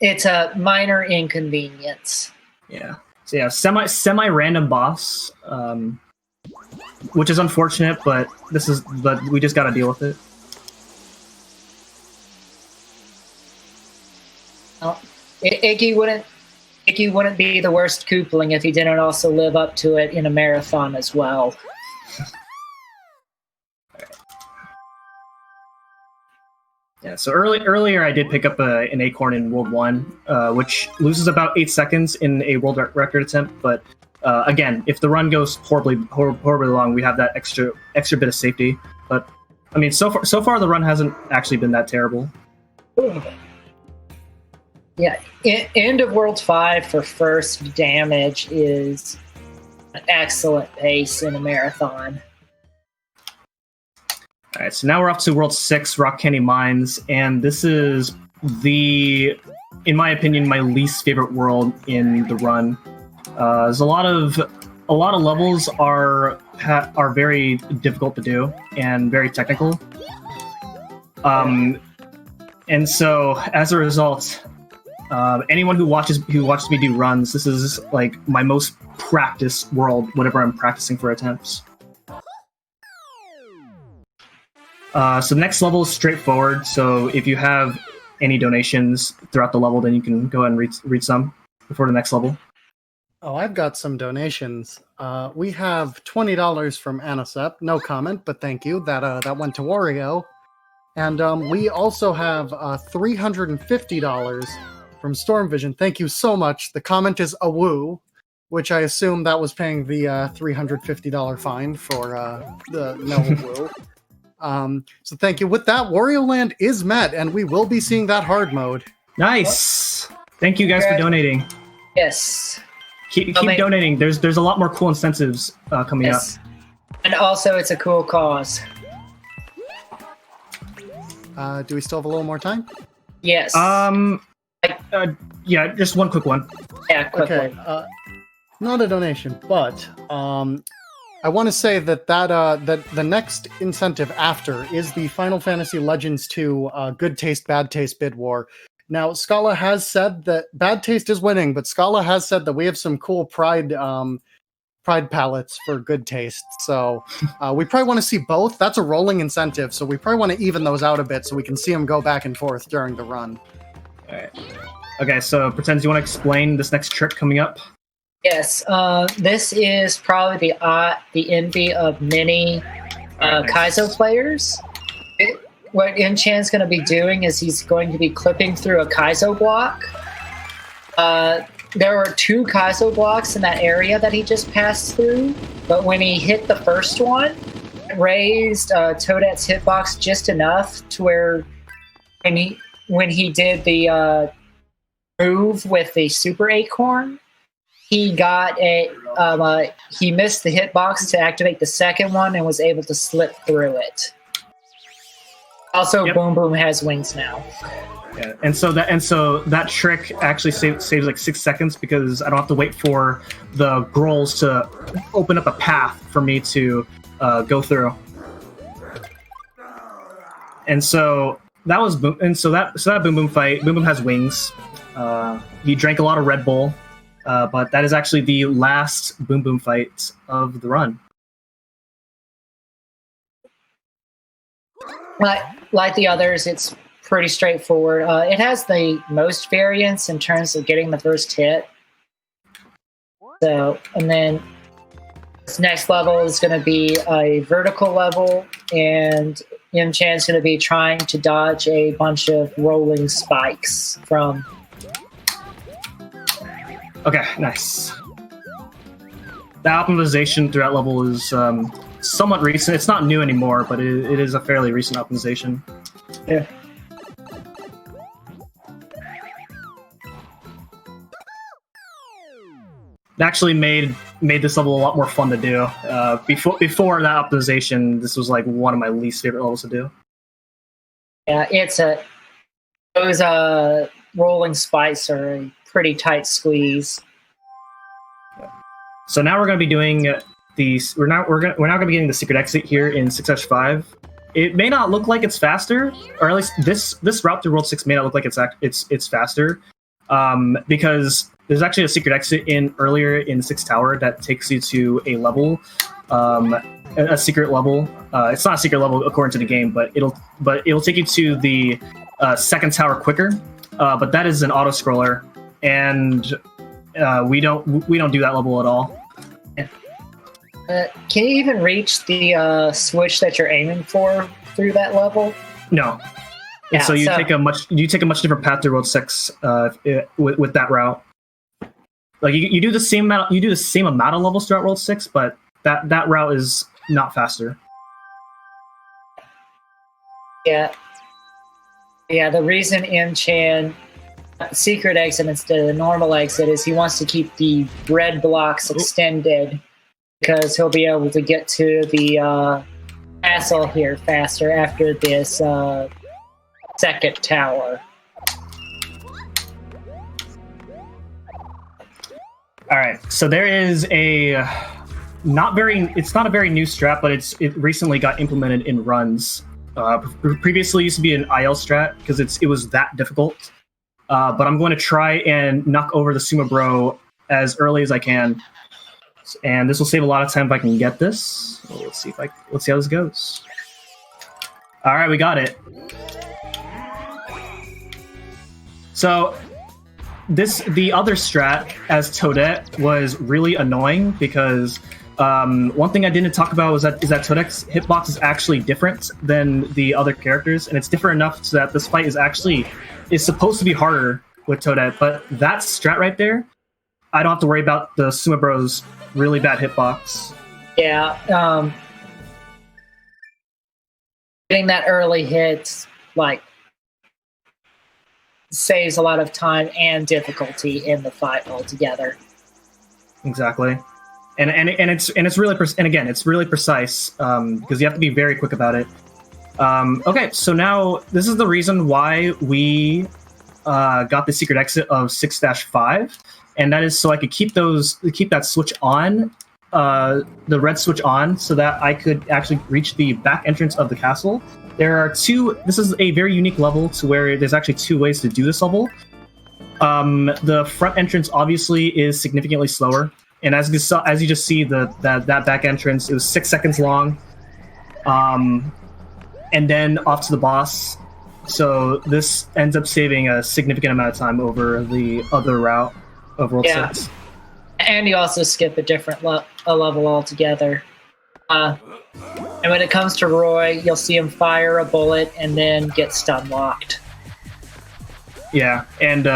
It's a minor inconvenience. Yeah. So yeah, semi-random boss, which is unfortunate, but we just gotta deal with it. Well, Iggy wouldn't be the worst Koopling if he didn't also live up to it in a marathon as well. Yeah, so earlier I did pick up an acorn in World 1, which loses about 8 seconds in a world record attempt, but again, if the run goes horribly long, we have that extra bit of safety. But I mean, so far the run hasn't actually been that terrible. Yeah, end of World 5 for first damage is an excellent pace in a marathon. All right, so now we're up to World 6, Rock Candy Mines, and this is in my opinion, my least favorite world in the run. There's a lot of levels are very difficult to do and very technical. And so as a result, anyone who watches me do runs, this is like my most practiced world whenever I'm practicing for attempts. So the next level is straightforward. So if you have any donations throughout the level, then you can go ahead and read some before the next level. Oh, I've got some donations. We have $20 from Anisep. No comment, but thank you. That went to Wario. And we also have $350 from Storm Vision. Thank you so much. The comment is a woo, which I assume that was paying the $350 fine for the no woo. So thank you. With that, Wario Land is met, and we will be seeing that hard mode. Nice. Thank you guys for donating. Yes. Keep donating. There's a lot more cool incentives coming up. And also, it's a cool cause. Do we still have a little more time? Yes. Yeah, just one quick one. Yeah, quick one. Not a donation, but I want to say that the next incentive after is the Final Fantasy Legends 2 Good Taste, Bad Taste Bid War. Now, Scala has said that Bad Taste is winning, but Scala has said that we have some cool pride palettes for Good Taste. So we probably want to see both. That's a rolling incentive, so we probably want to even those out a bit so we can see them go back and forth during the run. All right. Okay, so Pretends, you want to explain this next trick coming up? Yes, this is probably the envy of many Kaizo players. What Enchan's going to be doing is he's going to be clipping through a Kaizo block. There were 2 Kaizo blocks in that area that he just passed through, but when he hit the first one, it raised Toadette's hitbox just enough to where when he did the move with the Super Acorn, he got he missed the hitbox to activate the second one and was able to slip through it. Also, yep. Boom Boom has wings now. Yeah, and so that trick actually saves like 6 seconds because I don't have to wait for the grolls to open up a path for me to go through. And so that was Boom. And so that Boom Boom fight. Boom Boom has wings. He drank a lot of Red Bull, but that is actually the last Boom Boom fight of the run. Like the others, it's pretty straightforward. It has the most variance in terms of getting the first hit. So, and then this next level is going to be a vertical level, and Yim-chan's going to be trying to dodge a bunch of rolling spikes from... Okay, nice. The optimization through that level is somewhat recent. It's not new anymore, but it is a fairly recent optimization. Yeah. It actually made this level a lot more fun to do. Before that optimization, this was like one of my least favorite levels to do. Yeah, those rolling spikes are a pretty tight squeeze. So now we're going to be doing these. We're now going to be getting the secret exit here in 6-5. It may not look like it's faster, or at least this route through World 6 may not look like it's faster, because there's actually a secret exit earlier in the 6th tower that takes you to a level, a secret level. It's not a secret level according to the game, but it'll take you to the 2nd tower quicker. But that is an auto scroller, and we don't do that level at all. Can you even reach the switch that you're aiming for through that level? No. And Yeah, so you take a much different path through World 6 with that route. Like you do the same amount of levels throughout World 6, but that route is not faster. Yeah. Yeah, the reason Yim-chan secret exit instead of the normal exit is he wants to keep the red blocks extended, because he'll be able to get to the castle here faster after this 2nd tower. All right, so there is it's not a very new strat, but it recently got implemented in runs. Previously used to be an IL strat because it was that difficult. But I'm going to try and knock over the Sumo Bro as early as I can, and this will save a lot of time if I can get this. Let's see how this goes. All right, we got it. So the other strat as Toadette was really annoying because one thing I didn't talk about is that Toadette's hitbox is actually different than the other characters, and it's different enough so that this fight is supposed to be harder with Toadette, but that strat right there, I don't have to worry about the Sumo Bro's really bad hitbox. Yeah, getting that early hit saves a lot of time and difficulty in the fight altogether. Exactly, and it's really it's really precise because you have to be very quick about it. Okay, so now this is the reason why we got the secret exit of 6-5, and that is so I could keep that switch on, the red switch on, so that I could actually reach the back entrance of the castle. This is a very unique level to where there's actually 2 ways to do this level. The front entrance obviously is significantly slower, and as you just see, that back entrance, it was 6 seconds long, and then off to the boss. So this ends up saving a significant amount of time over the other route of World 6. And you also skip a different level altogether. And when it comes to Roy, you'll see him fire a bullet and then get stun locked. Yeah, and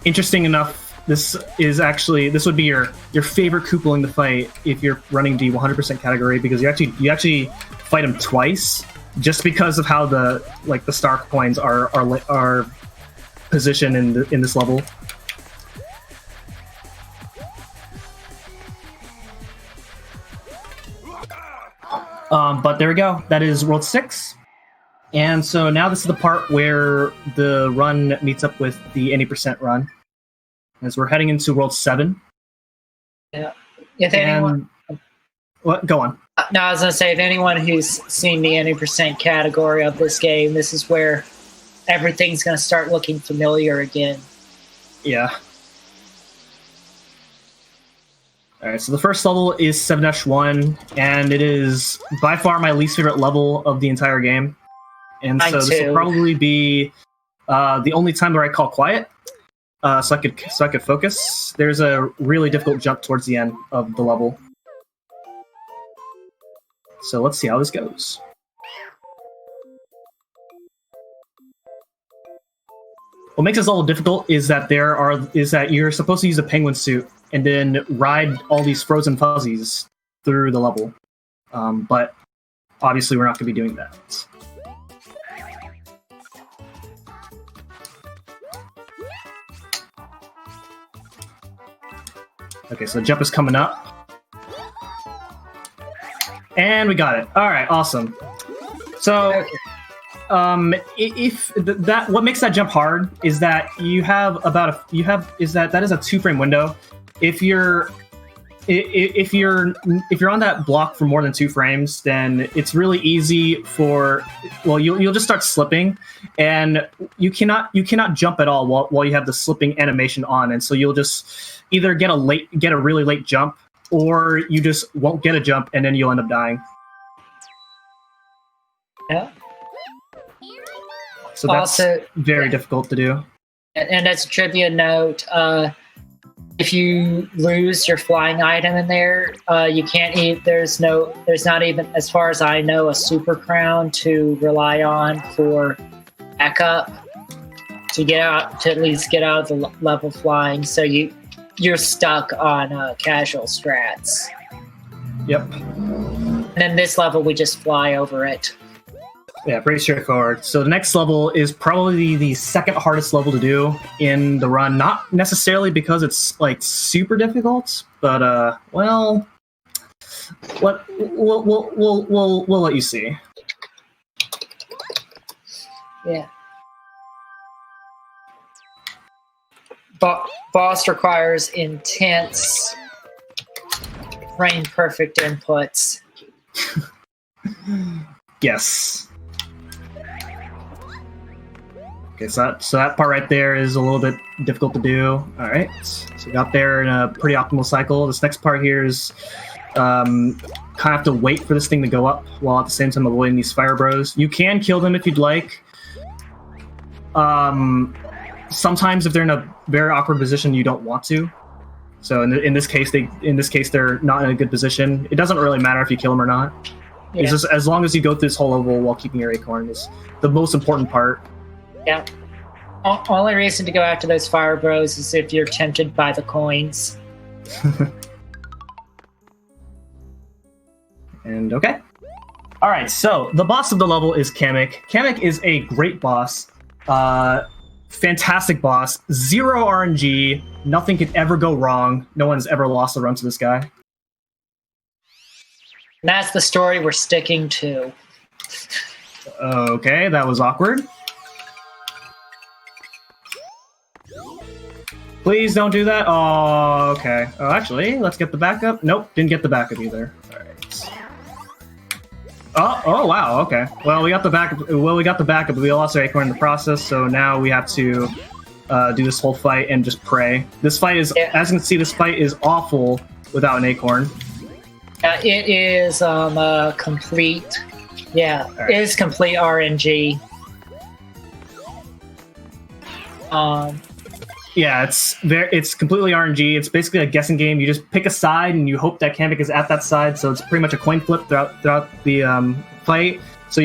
interesting enough, this would be your favorite Koopa in the fight if you're running the 100% category, because you actually fight him twice just because of how the star coins are positioned in this level. But there we go. That is World 6. And so now this is the part where the run meets up with the 80% run, as we're heading into World 7. Yeah. If anyone What? Go on. No, I was going to say, if anyone who's seen the any percent category of this game, this is where everything's going to start looking familiar again. Yeah. All right, so the first level is 7-1, and it is by far my least favorite level of the entire game. And so this will probably be the only time where I call quiet, so I could focus. There's a really difficult jump towards the end of the level. So let's see how this goes. What makes this level difficult is that you're supposed to use a penguin suit and then ride all these frozen fuzzies through the level. But obviously we're not going to be doing that. Okay, so the jump is coming up. And we got it. All right, awesome. So, what makes that jump hard is that that is a 2-frame window. If you're on that block for more than 2 frames, then it's really easy you'll just start slipping, and you cannot jump at all while you have the slipping animation on, and so you'll just either get a really late jump, or you just won't get a jump, and then you'll end up dying. Yeah. So that's also very difficult to do. And as a trivia note, if you lose your flying item in there, you can't eat. There's not even, as far as I know, a super crown to rely on for backup to at least get out of the level flying. So you're stuck on casual strats. Yep. And then this level, we just fly over it. Yeah, pretty straightforward. So the next level is probably the second hardest level to do in the run. Not necessarily because it's like super difficult, but we'll let you see. Yeah. Boss requires intense, frame perfect inputs. Yes. Okay, so that part right there is a little bit difficult to do. All right, so we got there in a pretty optimal cycle. This next part here is kind of have to wait for this thing to go up while at the same time avoiding these fire bros. You can kill them if you'd like. Sometimes if they're in a very awkward position, you don't want to. So in this case, they're not in a good position. It doesn't really matter if you kill them or not. Yeah. It's just as long as you go through this whole level while keeping your acorn is the most important part. Yeah. Only reason to go after those fire bros is if you're tempted by the coins. And okay. All right, so the boss of the level is Kamek. Kamek is a great boss. Fantastic boss. 0 RNG. Nothing could ever go wrong. No one's ever lost a run to this guy. And that's the story we're sticking to. Okay, that was awkward. Please don't do that. Oh, okay. Oh, actually, let's get the backup. Nope, didn't get the backup either. All right. Oh, wow. Okay. Well, we got the backup. But we lost our acorn in the process. So now we have to do this whole fight and just pray. This fight is, as you can see, this fight is awful without an acorn. It is complete. Yeah, right. It is complete RNG. Yeah, it's completely RNG. It's basically a guessing game. You just pick a side and you hope that Kamek is at that side. So it's pretty much a coin flip throughout the fight. So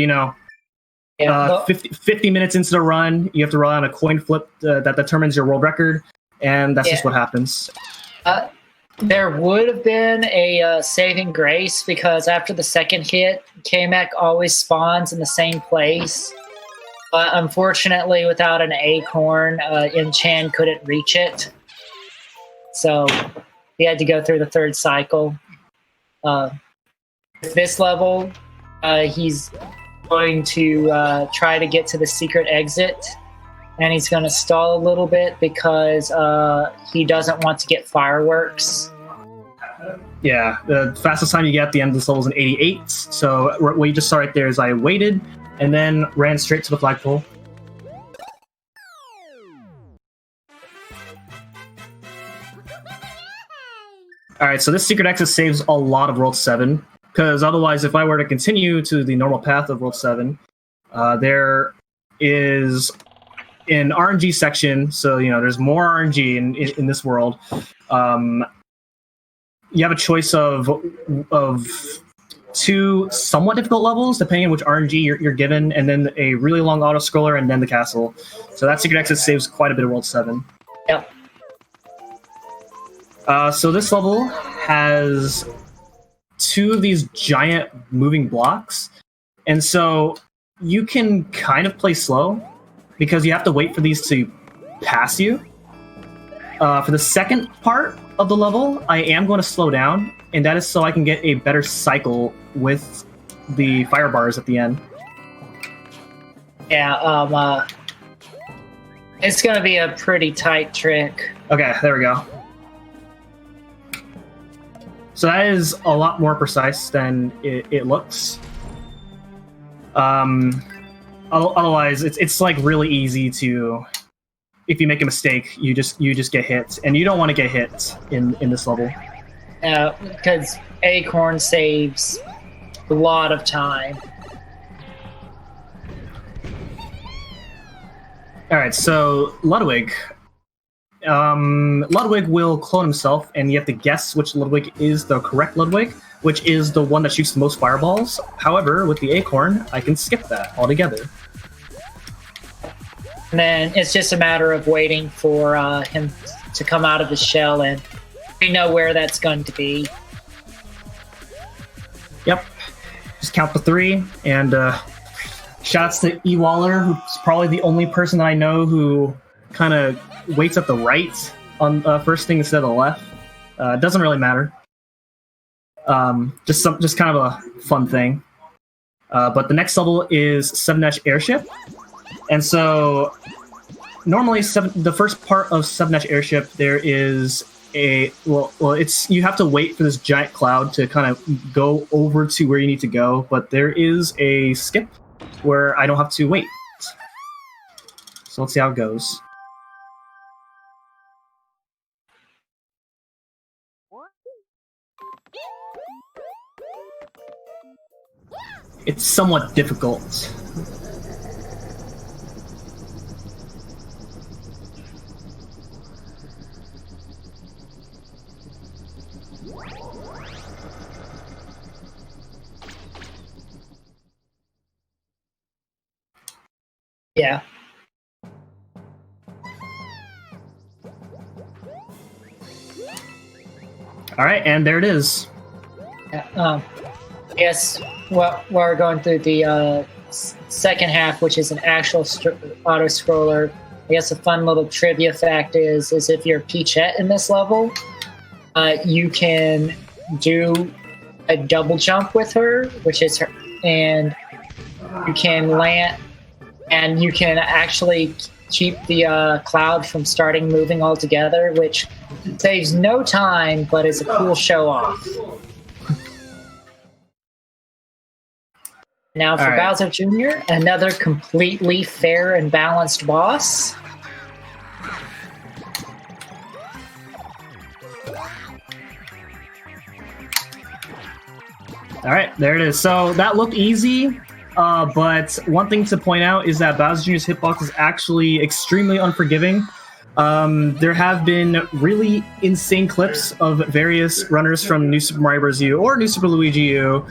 50 minutes into the run, you have to rely on a coin flip that determines your world record, and that's just what happens. There would have been a saving grace because after the second hit, Kamek always spawns in the same place. But unfortunately, without an acorn, Chan couldn't reach it. So he had to go through the third cycle. This level, he's going to try to get to the secret exit. And he's going to stall a little bit because he doesn't want to get fireworks. Yeah, the fastest time you get at the end of this level is an 88. So what you just saw right there is I waited and then ran straight to the flagpole. Alright, so this secret exit saves a lot of World 7, because otherwise if I were to continue to the normal path of World 7, there is an RNG section, so there's more RNG in this world. You have a choice of two somewhat difficult levels, depending on which RNG you're given, and then a really long auto-scroller, and then the castle. So that secret exit saves quite a bit of World 7. Yep. So this level has two of these giant moving blocks, and so you can kind of play slow, because you have to wait for these to pass you. For the second part of the level, I am going to slow down, and that is so I can get a better cycle with the fire bars at the end. Yeah, it's going to be a pretty tight trick. Okay, there we go. So that is a lot more precise than it looks. Otherwise, it's like really easy to, if you make a mistake, you just get hit, and you don't want to get hit in this level. Because Acorn saves a lot of time. All right, so Ludwig. Ludwig will clone himself, and you have to guess which Ludwig is the correct Ludwig, which is the one that shoots the most fireballs. However, with the Acorn, I can skip that altogether. And then it's just a matter of waiting for him to come out of his shell, and we know where that's going to be. Yep. Just count to 3, and shouts to E. Waller, who's probably the only person that I know who kind of waits at the right on first thing instead of the left. Doesn't really matter. Just kind of a fun thing. But the next level is 7-Dash Airship. And so normally the first part of 7-Dash Airship, there is you have to wait for this giant cloud to kind of go over to where you need to go, but there is a skip where I don't have to wait. So let's see how it goes. It's somewhat difficult. Yeah. All right, and there it is. Yeah, yes, well, we're going through the second half, which is an actual auto-scroller. I guess a fun little trivia fact is if you're Peachette in this level, you can do a double jump with her, which is her, and you can land, and you can actually keep the cloud from starting moving altogether, which saves no time, but is a cool show-off. Now for Bowser Jr., another completely fair and balanced boss. All right, there it is. So that looked easy, but one thing to point out is that Bowser Jr.'s hitbox is actually extremely unforgiving. There have been really insane clips of various runners from New Super Mario Bros. U or New Super Luigi U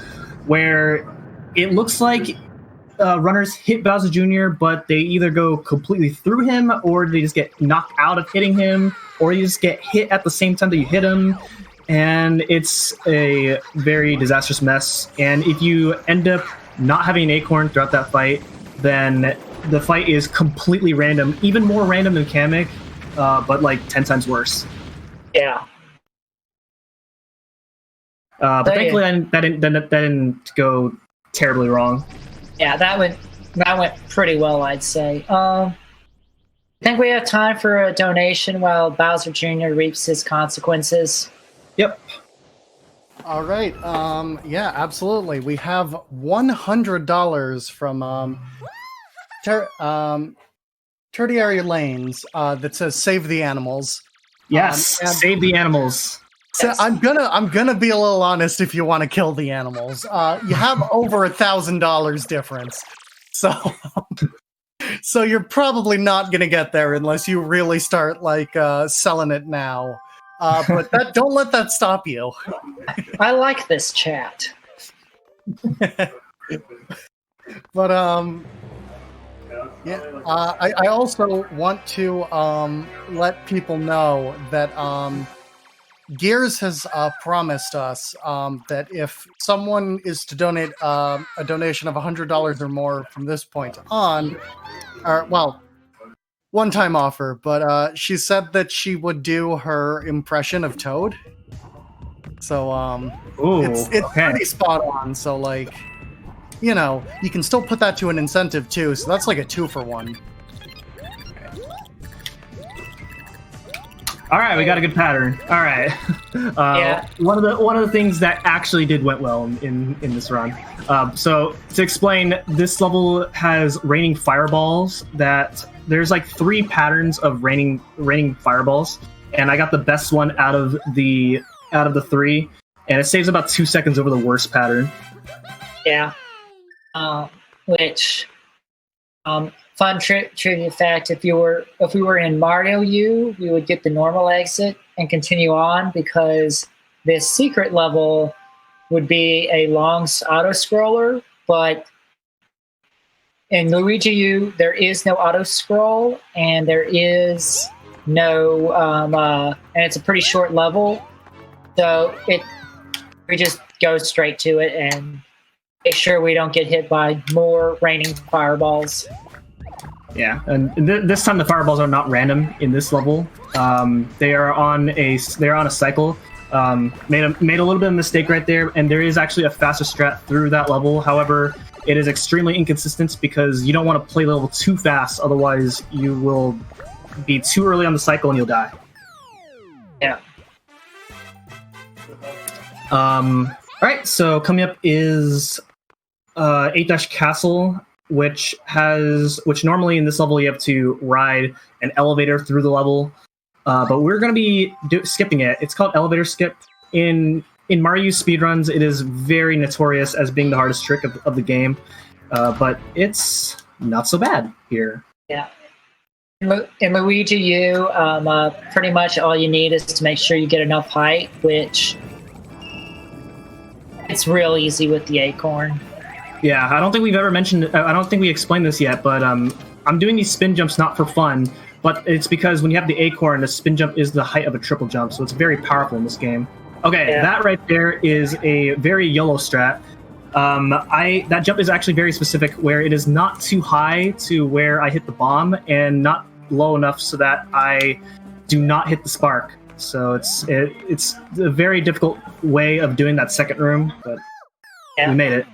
where it looks like runners hit Bowser Jr., but they either go completely through him, or they just get knocked out of hitting him, or you just get hit at the same time that you hit him. And it's a very disastrous mess. And if you end up not having an acorn throughout that fight, then the fight is completely random, even more random than Kamek, but like 10 times worse. Yeah. But thankfully, that didn't go terribly wrong. Yeah, that went pretty well, I'd say. I think we have time for a donation while Bowser Jr. reaps his consequences. Yep. All right. Yeah, absolutely. We have $100 from Tertiary Lanes that says "Save the Animals." Yes, And- save the animals. So Yes. I'm gonna be a little honest. If you want to kill the animals, you have over $1,000 difference. So you're probably not gonna get there unless you really start like selling it now. But don't let that stop you. I like this chat. But yeah. I also want to let people know that Gears has promised us that if someone is to donate a donation of $100 or more from this point on, or well, one-time offer, but she said that she would do her impression of Toad. So Ooh, it's okay. pretty spot on. So like, you know, you can still put that to an incentive too. So that's like a 2-for-1. All right, we got a good pattern. All right. Yeah. One of the things that actually went well in this run. So to explain, this level has raining fireballs. That there's like 3 patterns of raining fireballs, and I got the best one out of the 3, and it saves about 2 seconds over the worst pattern. Yeah. Which, fun trivia fact: if we were in Mario U, we would get the normal exit and continue on because this secret level would be a long auto scroller, but in Luigi U there is no auto scroll and there is no and it's a pretty short level, so we just go straight to it and make sure we don't get hit by more raining fireballs. Yeah, and this time the fireballs are not random in this level. They are on a cycle. Made a little bit of a mistake right there, and there is actually a faster strat through that level. However, it is extremely inconsistent because you don't want to play the level too fast, otherwise you will be too early on the cycle and you'll die. Yeah. All right, so coming up is 8- Castle, which normally in this level you have to ride an elevator through the level, but we're going to be skipping it. It's called elevator skip. In Mario speedruns, it is very notorious as being the hardest trick of the game, but it's not so bad here. Yeah. In Luigi U, pretty much all you need is to make sure you get enough height, which it's real easy with the acorn. Yeah, I don't think we've ever mentioned. I don't think we explained this yet, but I'm doing these spin jumps not for fun, but it's because when you have the acorn, the spin jump is the height of a triple jump, so it's very powerful in this game. Okay, Yeah. That right there is a very YOLO strat. That jump is actually very specific, where it is not too high to where I hit the bomb, and not low enough so that I do not hit the spark. So it's a very difficult way of doing that second room, but we made it.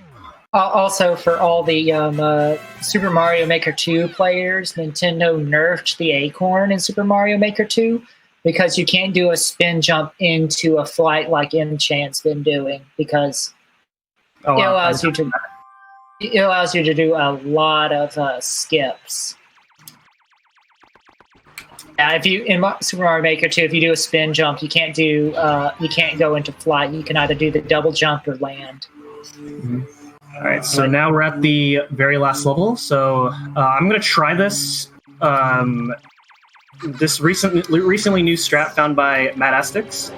Also, for all the Super Mario Maker 2 players, Nintendo nerfed the acorn in Super Mario Maker 2 because you can't do a spin jump into a flight like Enchant's been doing, because it allows you to do a lot of skips. Yeah, in Super Mario Maker 2, if you do a spin jump, you can't go into flight. You can either do the double jump or land. Mm-hmm. All right, so now we're at the very last level. So I'm going to try this. This recently new strat found by Matt Astix.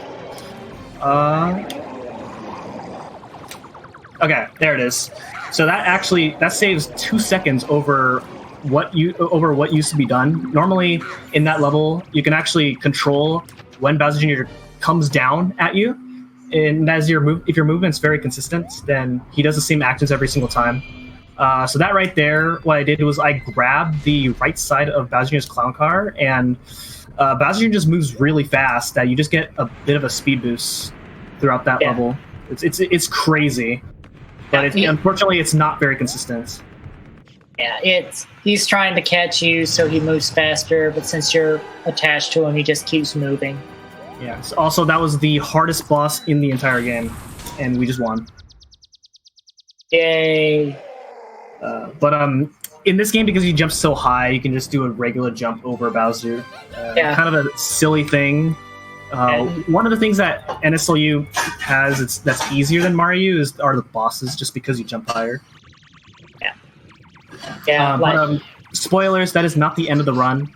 Okay, there it is. So that saves 2 seconds over what used to be done. Normally in that level, you can actually control when Bowser Jr. comes down at you. And if your movement's very consistent, then he does the same actions every single time. So that right there, what I did was I grabbed the right side of Bowser Jr.'s clown car, and Bowser Jr. just moves really fast that you just get a bit of a speed boost throughout that level. It's crazy, but unfortunately it's not very consistent. Yeah, he's trying to catch you, so he moves faster, but since you're attached to him, he just keeps moving. Yeah. So also, that was the hardest boss in the entire game. and we just won. Yay! But in this game, because you jump so high, you can just do a regular jump over Bowser. Kind of a silly thing. One of the things that NSLU has that's easier than Mario are the bosses, just because you jump higher. But spoilers, that is not the end of the run.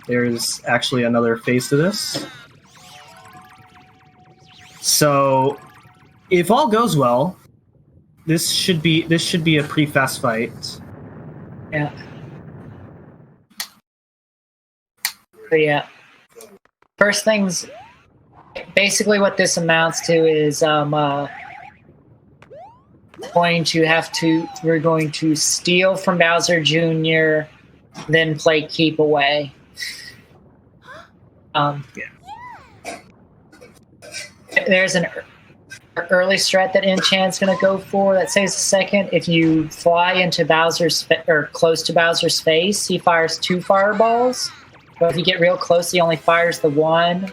There's actually another phase to this. So, if all goes well, this should be a pretty fast fight. Yeah. But yeah. First things, basically what this amounts to is we're going to steal from Bowser Jr., then play keep away. There's an early strat that Enchant's going to go for that saves a second. If you fly into Bowser's or close to Bowser's face, he fires 2 fireballs. But if you get real close, he only fires the 1.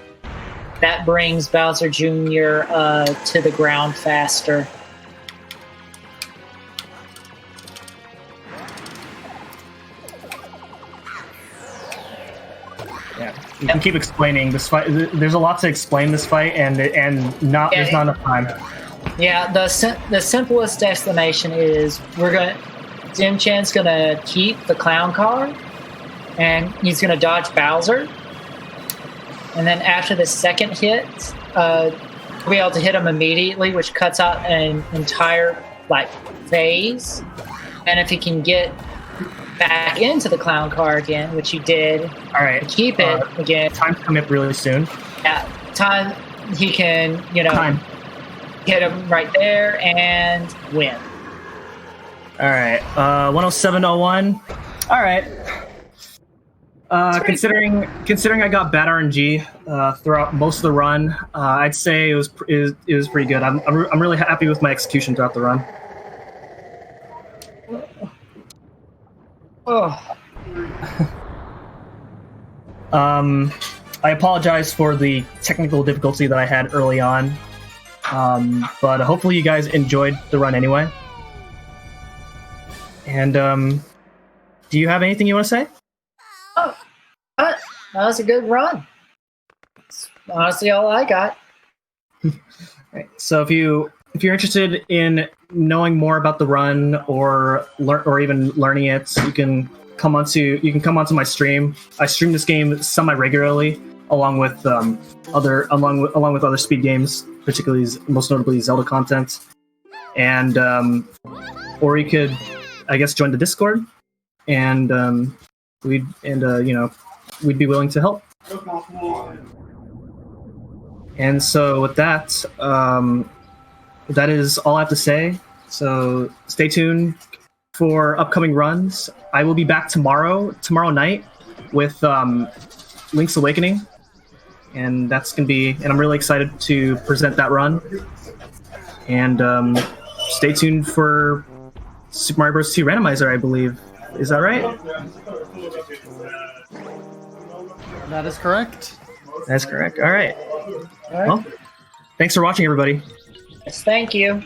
That brings Bowser Jr. To the ground faster. Yeah, you can keep explaining this fight. There's a lot to explain this fight, and there's not enough time. Yeah, the simplest explanation is Jim Chan's gonna keep the clown car, and he's gonna dodge Bowser, and then after the second hit, we'll be able to hit him immediately, which cuts out an entire phase. And if he can get back into the clown car again, which he did, all right, keep it again. Time's coming up really soon. Yeah, time he can hit him right there and win. All right, 107.01. All right. Considering I got bad RNG throughout most of the run, I'd say it was pretty good. I'm really happy with my execution throughout the run. Oh. I apologize for the technical difficulty that I had early on, but hopefully you guys enjoyed the run anyway. And do you have anything you want to say? Oh, that was a good run. That's honestly all I got. Right. So if you're interested in knowing more about the run or even learning it, you can come onto my stream. I stream this game semi-regularly, along with other speed games, particularly most notably Zelda content. And or you could, I guess, join the Discord, and we'd be willing to help. And so with that, that is all I have to say. So stay tuned for upcoming runs. I will be back tomorrow night with Link's Awakening, and I'm really excited to present that run. And stay tuned for Super Mario Bros. 2 Randomizer, I believe. Is that right? That is correct. That's correct. All right. Well, thanks for watching, everybody. Yes, thank you.